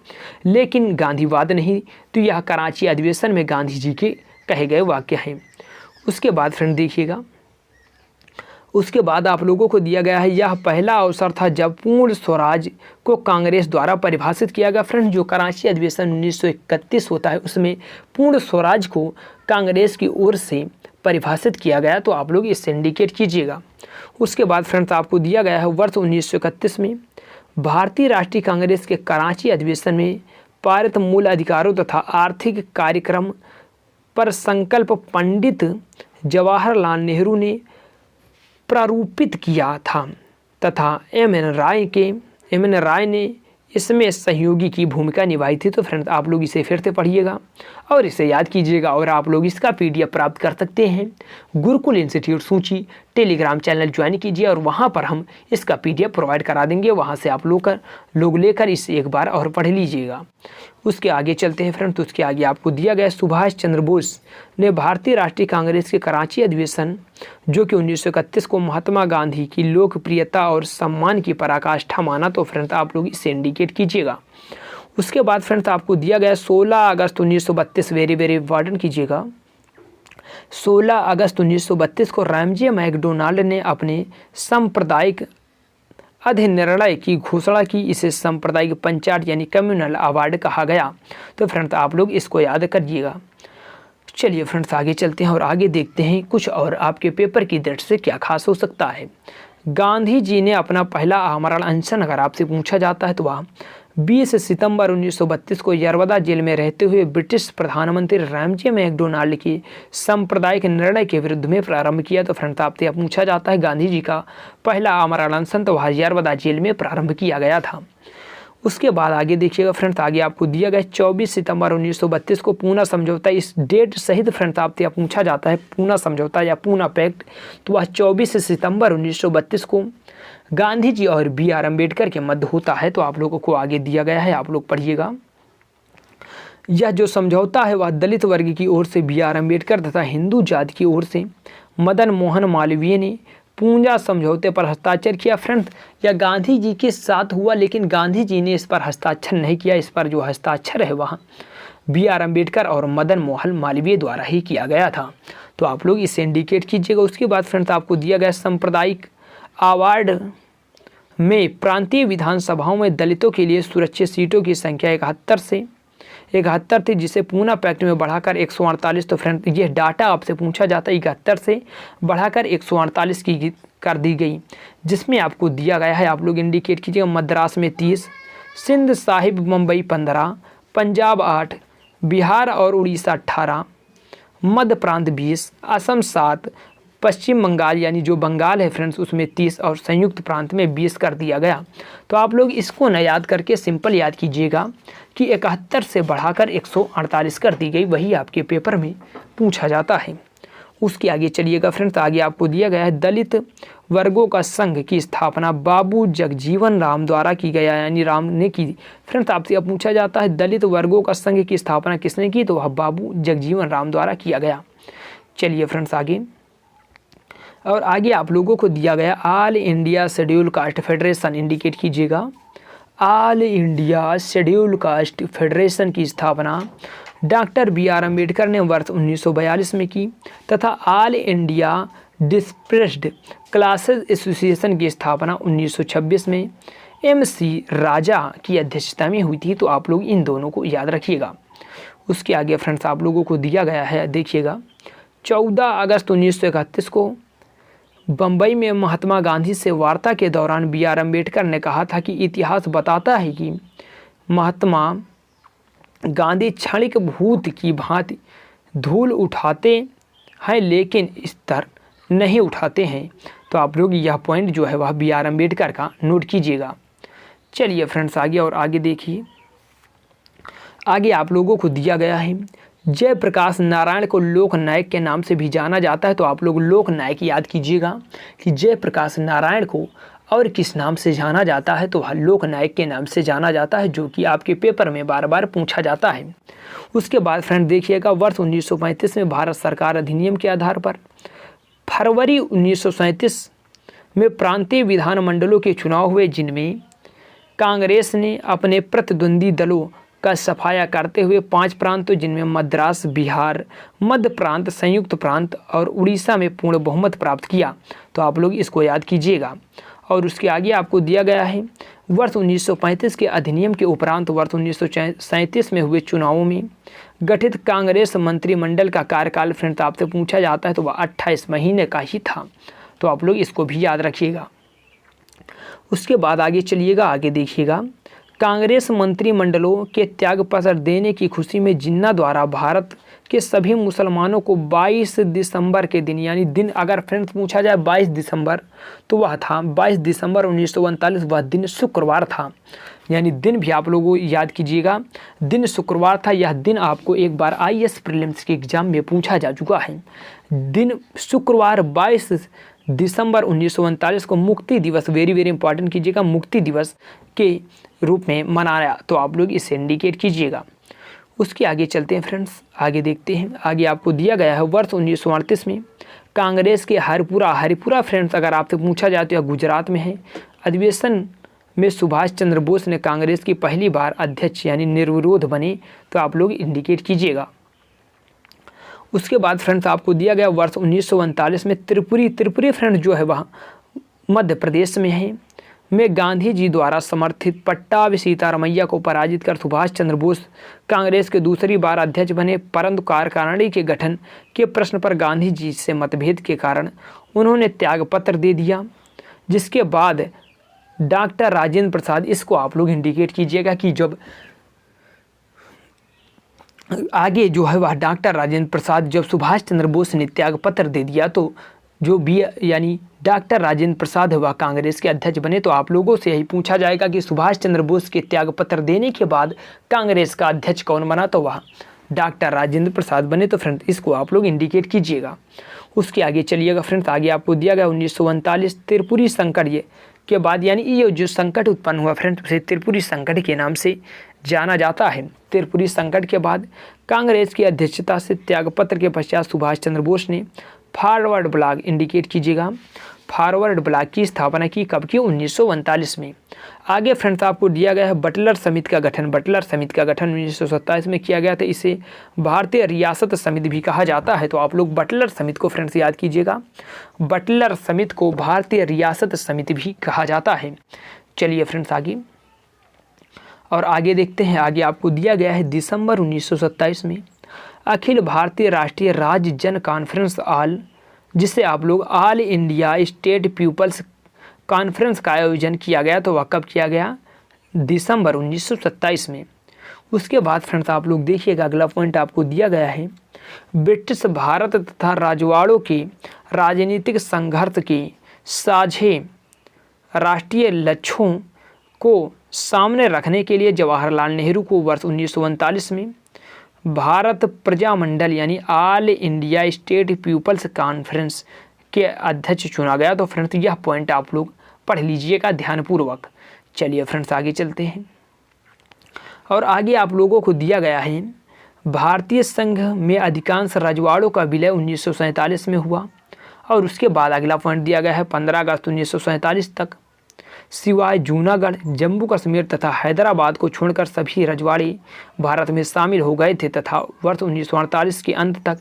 लेकिन गांधीवाद नहीं। तो यह कराची अधिवेशन में गांधी जी के कहे गए वाक्य हैं। उसके बाद फ्रेंड देखिएगा, उसके बाद आप लोगों को दिया गया है, यह पहला अवसर था जब पूर्ण स्वराज को कांग्रेस द्वारा परिभाषित किया गया। फ्रेंड जो कराची अधिवेशन 1931 होता है उसमें पूर्ण स्वराज को कांग्रेस की ओर से परिभाषित किया गया। तो आप लोग इससे इंडिकेट कीजिएगा। उसके बाद फ्रेंड्स आपको दिया गया है वर्ष 1931 में भारतीय राष्ट्रीय कांग्रेस के कराची अधिवेशन में पारित मूल अधिकारों तथा आर्थिक कार्यक्रम पर संकल्प पंडित जवाहरलाल नेहरू ने प्रारूपित किया था तथा एम एन राय ने इसमें सहयोगी की भूमिका निभाई थी। तो फ्रेंड्स आप लोग इसे फिर से पढ़िएगा और इसे याद कीजिएगा और आप लोग इसका PDF प्राप्त कर सकते हैं। गुरुकुल इंस्टीट्यूट सूची टेलीग्राम चैनल ज्वाइन कीजिए और वहां पर हम इसका PDF प्रोवाइड करा देंगे। वहां से आप लोग लेकर इसे एक बार और पढ़ लीजिएगा। उसके आगे चलते हैं फ्रेंड्स। उसके आगे आपको दिया गया सुभाष चंद्र बोस ने भारतीय राष्ट्रीय कांग्रेस के कराची अधिवेशन जो कि 1931 को महात्मा गांधी की लोकप्रियता और सम्मान की पराकाष्ठा माना। तो फ्रेंड्स आप लोग इसे इंडिकेट कीजिएगा। उसके बाद फ्रेंड्स आपको दिया गया 16 अगस्त 1932, वेरी इंपॉर्टेंट कीजिएगा। 16 अगस्त 1932 को रामजी मैकडोनाल्ड ने अपने सांप्रदायिक अधिनिर्णय की घोषणा की। इसे सांप्रदायिक पंचायत यानी कम्युनल अवार्ड कहा गया। तो फ्रेंड्स आप लोग इसको याद करिएगा। चलिए फ्रेंड्स आगे चलते हैं और आगे देखते हैं कुछ और आपके पेपर की दृष्टि से क्या खास हो सकता है। गांधी जी ने अपना पहला आमरण अनशन अगर आपसे पूछा जाता है तो वह 20 सितंबर 1932 को यरवदा जेल में रहते हुए ब्रिटिश प्रधानमंत्री रामजी मैकडोनाल्ड के सांप्रदायिक निर्णय के विरुद्ध में प्रारंभ किया। तो फ्रेंड्स आपसे पूछा जाता है गांधी जी का पहला आमरण अनशन तो वह यरवदा जेल में प्रारंभ किया गया था। उसके बाद आगे देखिएगा फ्रेंड्स, आगे आपको दिया गया 24 सितंबर 1932 को पूना समझौता। इस डेट सहित फ्रेंड्स आपसे पूछा जाता है पूना समझौता या पूना पैक्ट। तो वह 24 सितंबर 1932 को गांधी जी और BR अम्बेडकर के मध्य होता है। तो आप लोगों को आगे दिया गया है, आप लोग पढ़िएगा। यह जो समझौता है वह दलित वर्ग की ओर से BR अम्बेडकर तथा हिंदू जाति की ओर से मदन मोहन मालवीय ने पूंजा समझौते पर हस्ताक्षर किया। फ्रेंड्स यह गांधी जी के साथ हुआ लेकिन गांधी जी ने इस पर हस्ताक्षर नहीं किया। इस पर जो हस्ताक्षर है वह BR अम्बेडकर और मदन मोहन मालवीय द्वारा ही किया गया था। तो आप लोग इसे इंडिकेट कीजिएगा। उसके बाद फ्रेंड्स आपको दिया गया सांप्रदायिक अवार्ड में प्रांतीय विधानसभाओं में दलितों के लिए सुरक्षित सीटों की संख्या 71 थी जिसे पूना पैक्ट में बढ़ाकर 148। तो फ्रेंड ये डाटा आपसे पूछा जाता है 71 से बढ़ाकर 148 की कर दी गई, जिसमें आपको दिया गया है आप लोग इंडिकेट कीजिएगा। मद्रास में 30, सिंध साहिब मुंबई 15, पंजाब 8, बिहार और उड़ीसा 18, मध्य प्रांत 20, असम 7, पश्चिम बंगाल यानी जो बंगाल है फ्रेंड्स उसमें 30 और संयुक्त प्रांत में 20 कर दिया गया। तो आप लोग इसको न याद करके सिंपल याद कीजिएगा कि 71 से बढ़ाकर 148 कर दी गई, वही आपके पेपर में पूछा जाता है। उसके आगे चलिएगा फ्रेंड्स, आगे आपको दिया गया है दलित वर्गों का संघ की स्थापना बाबू जगजीवन राम द्वारा की गया, यानी राम ने की। फ्रेंड्स आपसे अब पूछा जाता है दलित वर्गों का संघ की स्थापना किसने की, तो वह बाबू जगजीवन राम द्वारा किया गया। चलिए फ्रेंड्स आगे, और आगे आप लोगों को दिया गया All India Scheduled Caste Federation, indicate कीजिएगा। All India Scheduled Caste Federation की स्थापना डॉक्टर BR अम्बेडकर ने वर्ष 1942 में की तथा ऑल इंडिया डिस्प्रेस्ड क्लासेस एसोसिएशन की स्थापना 1926 में MC राजा की अध्यक्षता में हुई थी। तो आप लोग इन दोनों को याद रखिएगा। उसके आगे फ्रेंड्स आप लोगों को दिया गया है, देखिएगा 14 अगस्त 1931 को बम्बई में महात्मा गांधी से वार्ता के दौरान BR अम्बेडकर ने कहा था कि इतिहास बताता है कि महात्मा गांधी क्षणिक भूत की भांति धूल उठाते हैं लेकिन स्तर नहीं उठाते हैं। तो आप लोग यह पॉइंट जो है वह BR अम्बेडकर का नोट कीजिएगा। चलिए फ्रेंड्स आगे, और आगे देखिए, आगे आप लोगों को दिया गया है जयप्रकाश नारायण को लोक नायक के नाम से भी जाना जाता है, तो आप लोग लोक नायक याद कीजिएगा कि जयप्रकाश नारायण को और किस नाम से जाना जाता है, तो लोक नायक के नाम से जाना जाता है, जो कि आपके पेपर में बार बार पूछा जाता है। उसके बाद फ्रेंड देखिएगा, वर्ष 1935 में भारत सरकार अधिनियम के आधार पर फरवरी 1937 में प्रांतीय विधानमंडलों के चुनाव हुए, जिनमें कांग्रेस ने अपने प्रतिद्वंदी दलों का सफाया करते हुए 5 प्रांतों, जिनमें मद्रास, बिहार, मध्य प्रांत, संयुक्त प्रांत और उड़ीसा में पूर्ण बहुमत प्राप्त किया। तो आप लोग इसको याद कीजिएगा। और उसके आगे आपको दिया गया है, वर्ष 1935 के अधिनियम के उपरांत वर्ष 1937 में हुए चुनावों में गठित कांग्रेस मंत्रिमंडल का कार्यकाल फ्रेंड्स आपसे पूछा जाता है, तो वह 28 महीने का ही था। तो आप लोग इसको भी याद रखिएगा। उसके बाद आगे चलिएगा, आगे देखिएगा, कांग्रेस मंत्रिमंडलों के त्यागपत्र देने की खुशी में जिन्ना द्वारा भारत के सभी मुसलमानों को 22 दिसंबर के दिन, यानी दिन अगर फ्रेंड्स पूछा जाए 22 दिसंबर, तो वह था 22 दिसंबर 1939, वह दिन शुक्रवार था। यानी दिन भी आप लोगों याद कीजिएगा, दिन शुक्रवार था। यह दिन आपको एक बार IAS प्रीलिम्स के एग्जाम में पूछा जा चुका है। दिन शुक्रवार 22 दिसंबर 1939 को मुक्ति दिवस, वेरी वेरी इंपॉर्टेंट कीजिएगा, मुक्ति दिवस के रूप में मनाया। तो आप लोग इसे इंडिकेट कीजिएगा। उसके आगे चलते हैं फ्रेंड्स, आगे देखते हैं। आगे आपको दिया गया है, वर्ष 1938 में कांग्रेस के हरिपुरा फ्रेंड्स अगर आपसे पूछा जाए तो यह गुजरात में है, अधिवेशन में सुभाष चंद्र बोस ने कांग्रेस की पहली बार अध्यक्ष यानी निर्विरोध बने। तो आप लोग इंडिकेट कीजिएगा। उसके बाद फ्रेंड्स आपको दिया गया, वर्ष 1939 में त्रिपुरी फ्रेंड्स जो है वह मध्य प्रदेश में है, में गांधी जी द्वारा समर्थित पट्टाभी सीतारमैया को पराजित कर सुभाष चंद्र बोस कांग्रेस के दूसरी बार अध्यक्ष बने। परंतु कार्यकारिणी के गठन के प्रश्न पर गांधी जी से मतभेद के कारण उन्होंने त्यागपत्र दे दिया, जिसके बाद डॉक्टर राजेंद्र प्रसाद, इसको आप लोग इंडिकेट कीजिएगा कि जब आगे जो है वह डॉक्टर राजेंद्र प्रसाद, जब सुभाष चंद्र बोस ने त्यागपत्र दे दिया तो जो भी यानी डॉक्टर राजेंद्र प्रसाद है वह कांग्रेस के अध्यक्ष बने। तो आप लोगों से यही पूछा जाएगा कि सुभाष चंद्र बोस के त्यागपत्र देने के बाद कांग्रेस का अध्यक्ष कौन बना, तो वह डॉक्टर राजेंद्र प्रसाद बने। तो फ्रेंड्स इसको आप लोग इंडिकेट कीजिएगा। उसके आगे चलिएगा फ्रेंड्स, आगे आपको दिया गया 1939 त्रिपुरी संकट के बाद, यानी ये जो संकट उत्पन्न हुआ फ्रेंड्स उसे त्रिपुरी संकट के नाम से जाना जाता है। त्रिपुरी संकट के बाद कांग्रेस की अध्यक्षता से त्यागपत्र के पश्चात सुभाष चंद्र बोस ने फॉरवर्ड ब्लॉक, इंडिकेट कीजिएगा, फॉरवर्ड ब्लॉक की स्थापना की। कब की? 1939 में। आगे फ्रेंड्स आपको दिया गया है बटलर समिति का गठन। बटलर समिति का गठन 1927 में किया गया था। इसे भारतीय रियासत समिति भी कहा जाता है। तो आप लोग बटलर समिति को फ्रेंड्स याद कीजिएगा, बटलर समिति को भारतीय रियासत समिति भी कहा जाता है। चलिए फ्रेंड्स आगे और आगे देखते हैं। आगे आपको दिया गया है दिसंबर 1927 में अखिल भारतीय राष्ट्रीय राज्य जन कॉन्फ्रेंस ऑल, जिसे आप लोग all India state peoples conference का आयोजन किया गया। तो वह कब किया गया? दिसंबर 1927 में। उसके बाद फ्रेंड्स आप लोग देखिएगा, अगला पॉइंट आपको दिया गया है ब्रिटिश भारत तथा राजवाड़ों के राजनीतिक संघर्ष के साझे राष्ट्रीय लक्ष्यों को सामने रखने के लिए जवाहरलाल नेहरू को वर्ष 1939 में भारत प्रजामंडल यानी all India state peoples conference के अध्यक्ष चुना गया। तो फ्रेंड्स यह पॉइंट आप लोग पढ़ लीजिएगा ध्यानपूर्वक। चलिए फ्रेंड्स आगे चलते हैं और आगे आप लोगों को दिया गया है भारतीय संघ में अधिकांश रजवाड़ों का विलय 1947 में हुआ। और उसके बाद अगला पॉइंट दिया गया है 15 अगस्त 1947 तक सिवाय जूनागढ़, जम्मू कश्मीर तथा हैदराबाद को छोड़कर सभी रजवाड़े भारत में शामिल हो गए थे तथा वर्ष 1948 के अंत तक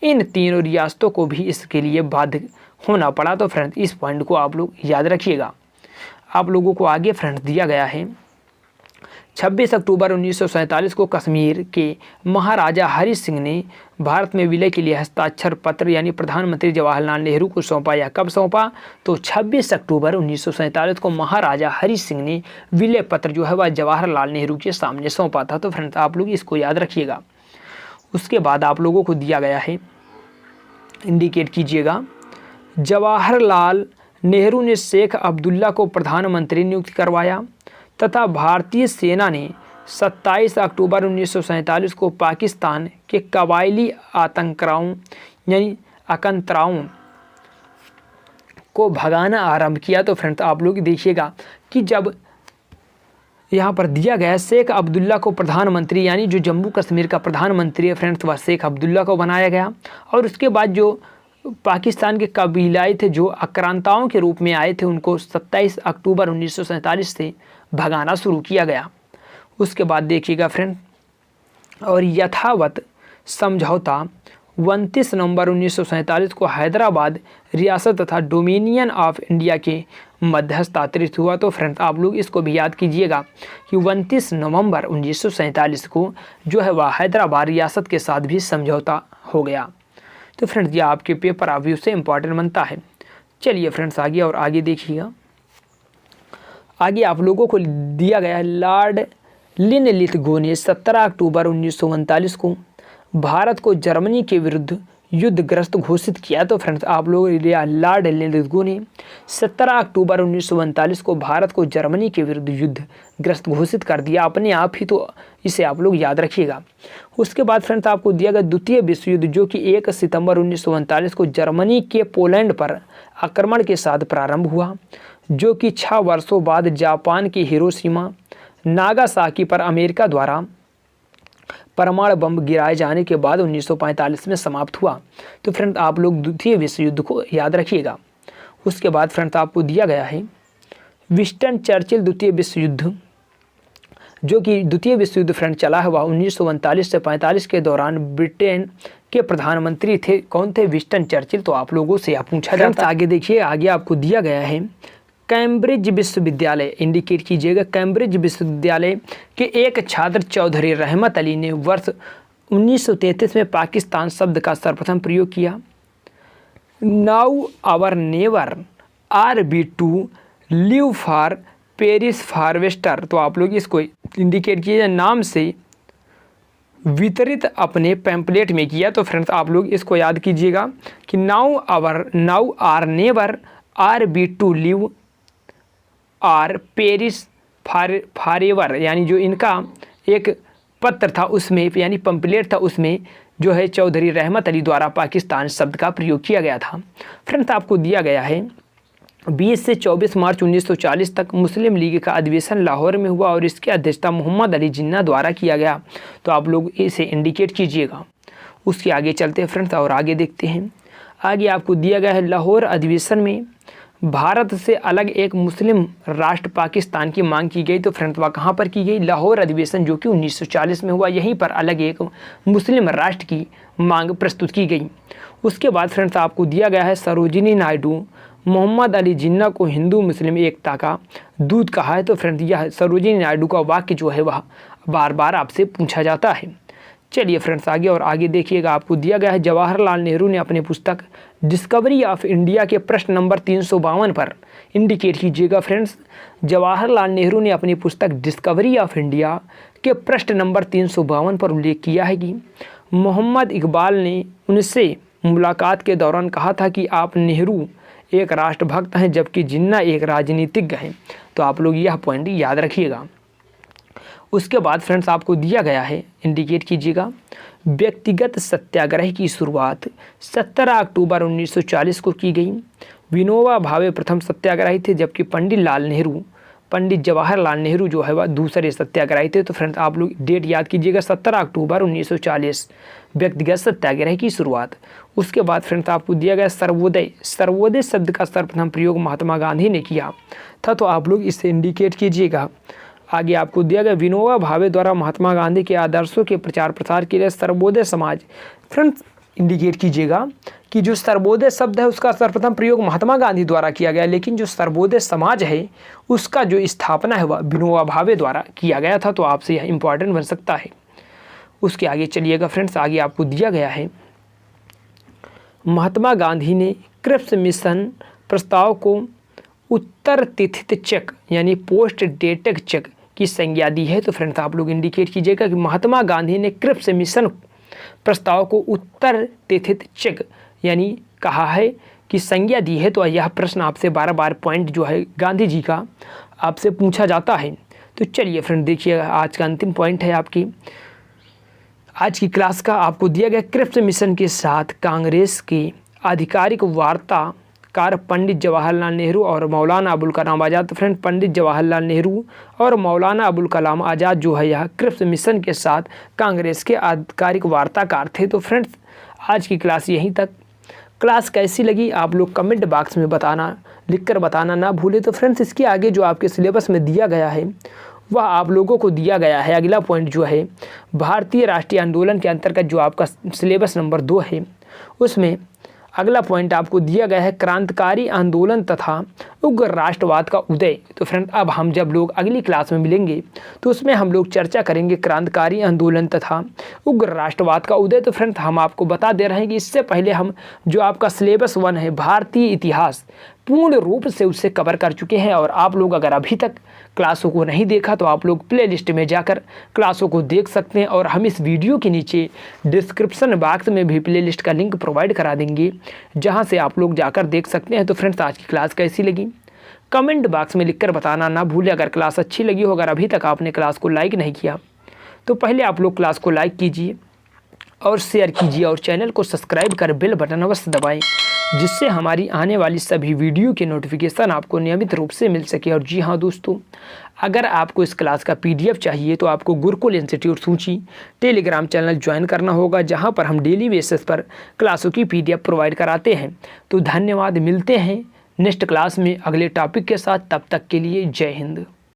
इन तीनों रियासतों को भी इसके लिए बाध्य होना पड़ा। तो फ्रेंड्स इस पॉइंट को आप लोग याद रखिएगा। आप लोगों को आगे फ्रेंड्स दिया गया है 26 अक्टूबर 1947 को कश्मीर के महाराजा हरि सिंह ने भारत में विलय के लिए हस्ताक्षर पत्र यानी प्रधानमंत्री जवाहरलाल नेहरू को सौंपा। या कब सौंपा? तो 26 अक्टूबर 1947 को महाराजा हरि सिंह ने विलय पत्र जो है वह जवाहरलाल नेहरू के सामने सौंपा था। तो फ्रेंड्स आप लोग इसको याद रखिएगा। उसके बाद आप लोगों को दिया गया है, इंडिकेट कीजिएगा, जवाहरलाल नेहरू ने शेख अब्दुल्ला को प्रधानमंत्री नियुक्त करवाया तथा भारतीय सेना ने 27 अक्टूबर 1947 को पाकिस्तान के कबायली आतंकराओं यानी आतंकराओं को भगाना आरंभ किया। तो फ्रेंड्स आप लोग देखिएगा कि जब यहाँ पर दिया गया शेख अब्दुल्ला को प्रधानमंत्री यानी जो जम्मू कश्मीर का प्रधानमंत्री है फ्रेंड्स वह शेख अब्दुल्ला को बनाया गया। और उसके बाद जो पाकिस्तान के कबीलाई थे जो आक्रांताओं के रूप में आए थे उनको 27 अक्टूबर 1947 से भगाना शुरू किया गया। उसके बाद देखिएगा फ्रेंड, और यथावत समझौता 29 नवंबर 1947 को हैदराबाद रियासत तथा डोमिनियन ऑफ इंडिया के मध्य हस्ताक्षरित हुआ। तो फ्रेंड्स आप लोग इसको भी याद कीजिएगा कि 29 नवंबर 1947 को जो है वह हैदराबाद रियासत के साथ भी समझौता हो गया। तो फ्रेंड्स ये आपके पेपर रिव्यू से इम्पॉर्टेंट बनता है। चलिए फ्रेंड्स आगे और आगे देखिएगा। आगे आप लोगों को दिया गया है लॉर्ड लिनलिथगो ने 17 अक्टूबर 1939 को भारत को जर्मनी के विरुद्ध युद्धग्रस्त घोषित किया। तो फ्रेंड्स आप लोग लॉर्ड लिनलिथगो ने 17 अक्टूबर 1939 को भारत को जर्मनी के विरुद्ध युद्धग्रस्त घोषित कर दिया अपने आप ही, तो इसे आप लोग याद रखिएगा। उसके बाद फ्रेंड्स आपको दिया गया द्वितीय विश्व युद्ध जो कि 1 सितंबर 1939 को जर्मनी के पोलैंड पर आक्रमण के साथ प्रारंभ हुआ, जो कि 6 वर्षों बाद जापान के हिरोशिमा नागासाकी पर अमेरिका द्वारा परमाणु बम गिराए जाने के बाद 1945 में समाप्त हुआ। तो फ्रेंड आप लोग द्वितीय विश्व युद्ध को याद रखिएगा। उसके बाद फ्रेंड्स आपको दिया गया है विंस्टन चर्चिल द्वितीय विश्व युद्ध, जो कि द्वितीय विश्व युद्ध फ्रेंड चला हुआ 1939 से 45 के दौरान ब्रिटेन के प्रधानमंत्री थे। कौन थे? Winston Churchill. तो आप लोगों से पूछा जाता है। आगे देखिए, आगे आपको दिया गया है कैम्ब्रिज विश्वविद्यालय, इंडिकेट कीजिएगा। कैम्ब्रिज विश्वविद्यालय के एक छात्र चौधरी रहमत अली ने वर्ष 1933 में पाकिस्तान शब्द का सर्वप्रथम प्रयोग किया। Now or never are be to live for Paris फॉरवेस्टर। तो आप लोग इसको इंडिकेट कीजिए नाम से वितरित अपने पैम्पलेट में किया। तो फ्रेंड्स आप लोग इसको याद कीजिएगा कि now or never are be to live or Paris forever, यानी जो इनका एक पत्र था उसमें यानी पंपलेट था उसमें जो है चौधरी रहमत अली द्वारा पाकिस्तान शब्द का प्रयोग किया गया था। फ्रेंड्स आपको दिया गया है 20 से 24 मार्च 1940 तक मुस्लिम लीग का अधिवेशन लाहौर में हुआ और इसकी अध्यक्षता मोहम्मद अली जिन्ना द्वारा किया गया। तो आप लोग इसे इंडिकेट कीजिएगा। उसके आगे चलते हैं फ्रेंड्स और आगे देखते हैं। आगे आपको दिया गया है लाहौर अधिवेशन में भारत से अलग एक मुस्लिम राष्ट्र पाकिस्तान की मांग की गई। तो फ्रेंड्स वह कहाँ पर की गई? लाहौर अधिवेशन जो कि 1940 में हुआ, यहीं पर अलग एक मुस्लिम राष्ट्र की मांग प्रस्तुत की गई। उसके बाद फ्रेंड्स आपको दिया गया है सरोजिनी नायडू मोहम्मद अली जिन्ना को हिंदू मुस्लिम एकता का दूत कहा है। तो फ्रेंड्स यह सरोजिनी नायडू का वाक्य जो है वह बार बार आपसे पूछा जाता है। चलिए फ्रेंड्स आगे और आगे देखिएगा। आपको दिया गया है जवाहरलाल नेहरू ने अपनी पुस्तक डिस्कवरी ऑफ इंडिया के प्रश्न नंबर 352 पर इंडिकेट कीजिएगा। फ्रेंड्स जवाहरलाल नेहरू ने अपनी पुस्तक डिस्कवरी ऑफ इंडिया के प्रश्न नंबर 352 पर उल्लेख किया है कि मोहम्मद इकबाल ने उनसे मुलाकात के दौरान कहा था कि आप नेहरू एक राष्ट्रभक्त हैं जबकि जिन्ना एक राजनीतिज्ञ हैं। तो आप लोग यह पॉइंट याद रखिएगा। उसके बाद फ्रेंड्स आपको दिया गया है, इंडिकेट कीजिएगा, व्यक्तिगत सत्याग्रह की शुरुआत 17 अक्टूबर 1940 को की गई। विनोबा भावे प्रथम सत्याग्रही थे जबकि पंडित जवाहरलाल नेहरू जो है वह दूसरे सत्याग्रही थे। तो फ्रेंड्स आप लोग डेट याद कीजिएगा 17 अक्टूबर 1940 व्यक्तिगत सत्याग्रह की शुरुआत। उसके बाद फ्रेंड्स आपको दिया गया सर्वोदय शब्द का सर्वप्रथम प्रयोग महात्मा गांधी ने किया था। तो आप लोग इसे इंडिकेट कीजिएगा। आगे आपको दिया गया विनोबा भावे द्वारा महात्मा गांधी के आदर्शों के प्रचार प्रसार के लिए सर्वोदय समाज। फ्रेंड्स इंडिकेट कीजिएगा कि जो सर्वोदय शब्द है उसका सर्वप्रथम प्रयोग महात्मा गांधी द्वारा किया गया, लेकिन जो सर्वोदय समाज है उसका जो स्थापना है वह विनोबा भावे द्वारा किया गया था। तो आपसे यह इंपॉर्टेंट बन सकता है। उसके आगे चलिएगा फ्रेंड्स। आगे आपको दिया गया है महात्मा गांधी ने क्रिप्स मिशन प्रस्ताव को उत्तर तिथित चेक यानी पोस्ट डेटेड चेक की संज्ञा दी है। तो फ्रेंड्स आप लोग इंडिकेट कीजिएगा कि महात्मा गांधी ने क्रिप्स मिशन प्रस्ताव को उत्तर तिथित चेक यानी कहा है कि संज्ञा दी है। तो यह प्रश्न आपसे बार बार पॉइंट जो है गांधी जी का आपसे पूछा जाता है। तो चलिए फ्रेंड देखिए, आज का अंतिम पॉइंट है आपकी आज की क्लास का। आपको दिया गया क्रिप्स मिशन के साथ कांग्रेस की आधिकारिक वार्ताकार पंडित जवाहरलाल नेहरू और मौलाना अबुल कलाम आज़ाद। तो फ्रेंड पंडित जवाहरलाल नेहरू और मौलाना अबुल कलाम आज़ाद जो है यह क्रिप्स मिशन के साथ कांग्रेस के आधिकारिक वार्ताकार थे। तो फ्रेंड्स आज की क्लास यहीं तक। क्लास कैसी लगी आप लोग कमेंट बॉक्स में लिखकर बताना ना भूलें। तो फ्रेंड्स इसके आगे जो आपके सिलेबस में दिया गया है वह आप लोगों को दिया गया है। अगला पॉइंट जो है भारतीय राष्ट्रीय आंदोलन के अंतर्गत जो आपका सिलेबस नंबर 2 है उसमें अगला पॉइंट आपको दिया गया है क्रांतिकारी आंदोलन तथा उग्र राष्ट्रवाद का उदय। तो फ्रेंड अब हम जब लोग अगली क्लास में मिलेंगे तो उसमें हम लोग चर्चा करेंगे क्रांतिकारी आंदोलन तथा उग्र राष्ट्रवाद का उदय। तो फ्रेंड हम आपको बता दे रहे हैं कि इससे पहले हम जो आपका सिलेबस 1 है भारतीय इतिहास पूर्ण रूप से उससे कवर कर चुके हैं। और आप लोग अगर अभी तक क्लासों को नहीं देखा तो आप लोग प्लेलिस्ट में जाकर क्लासों को देख सकते हैं। और हम इस वीडियो के नीचे डिस्क्रिप्शन बॉक्स में भी प्लेलिस्ट का लिंक प्रोवाइड करा देंगे जहां से आप लोग जाकर देख सकते हैं। तो फ्रेंड्स आज की क्लास कैसी लगी कमेंट बॉक्स में लिखकर बताना ना भूलें। अगर क्लास अच्छी लगी हो, अगर अभी तक आपने क्लास को लाइक नहीं किया तो पहले आप लोग क्लास को लाइक कीजिए और शेयर कीजिए और चैनल को सब्सक्राइब कर बेल बटन अवश्य दबाएं जिससे हमारी आने वाली सभी वीडियो के नोटिफिकेशन आपको नियमित रूप से मिल सके। और जी हाँ दोस्तों, अगर आपको इस क्लास का PDF चाहिए तो आपको गुरुकुल इंस्टीट्यूट सूची टेलीग्राम चैनल ज्वाइन करना होगा जहां पर हम डेली बेसिस पर क्लासों की PDF प्रोवाइड कराते हैं। तो धन्यवाद, मिलते हैं नेक्स्ट क्लास में अगले टॉपिक के साथ। तब तक के लिए जय हिंद।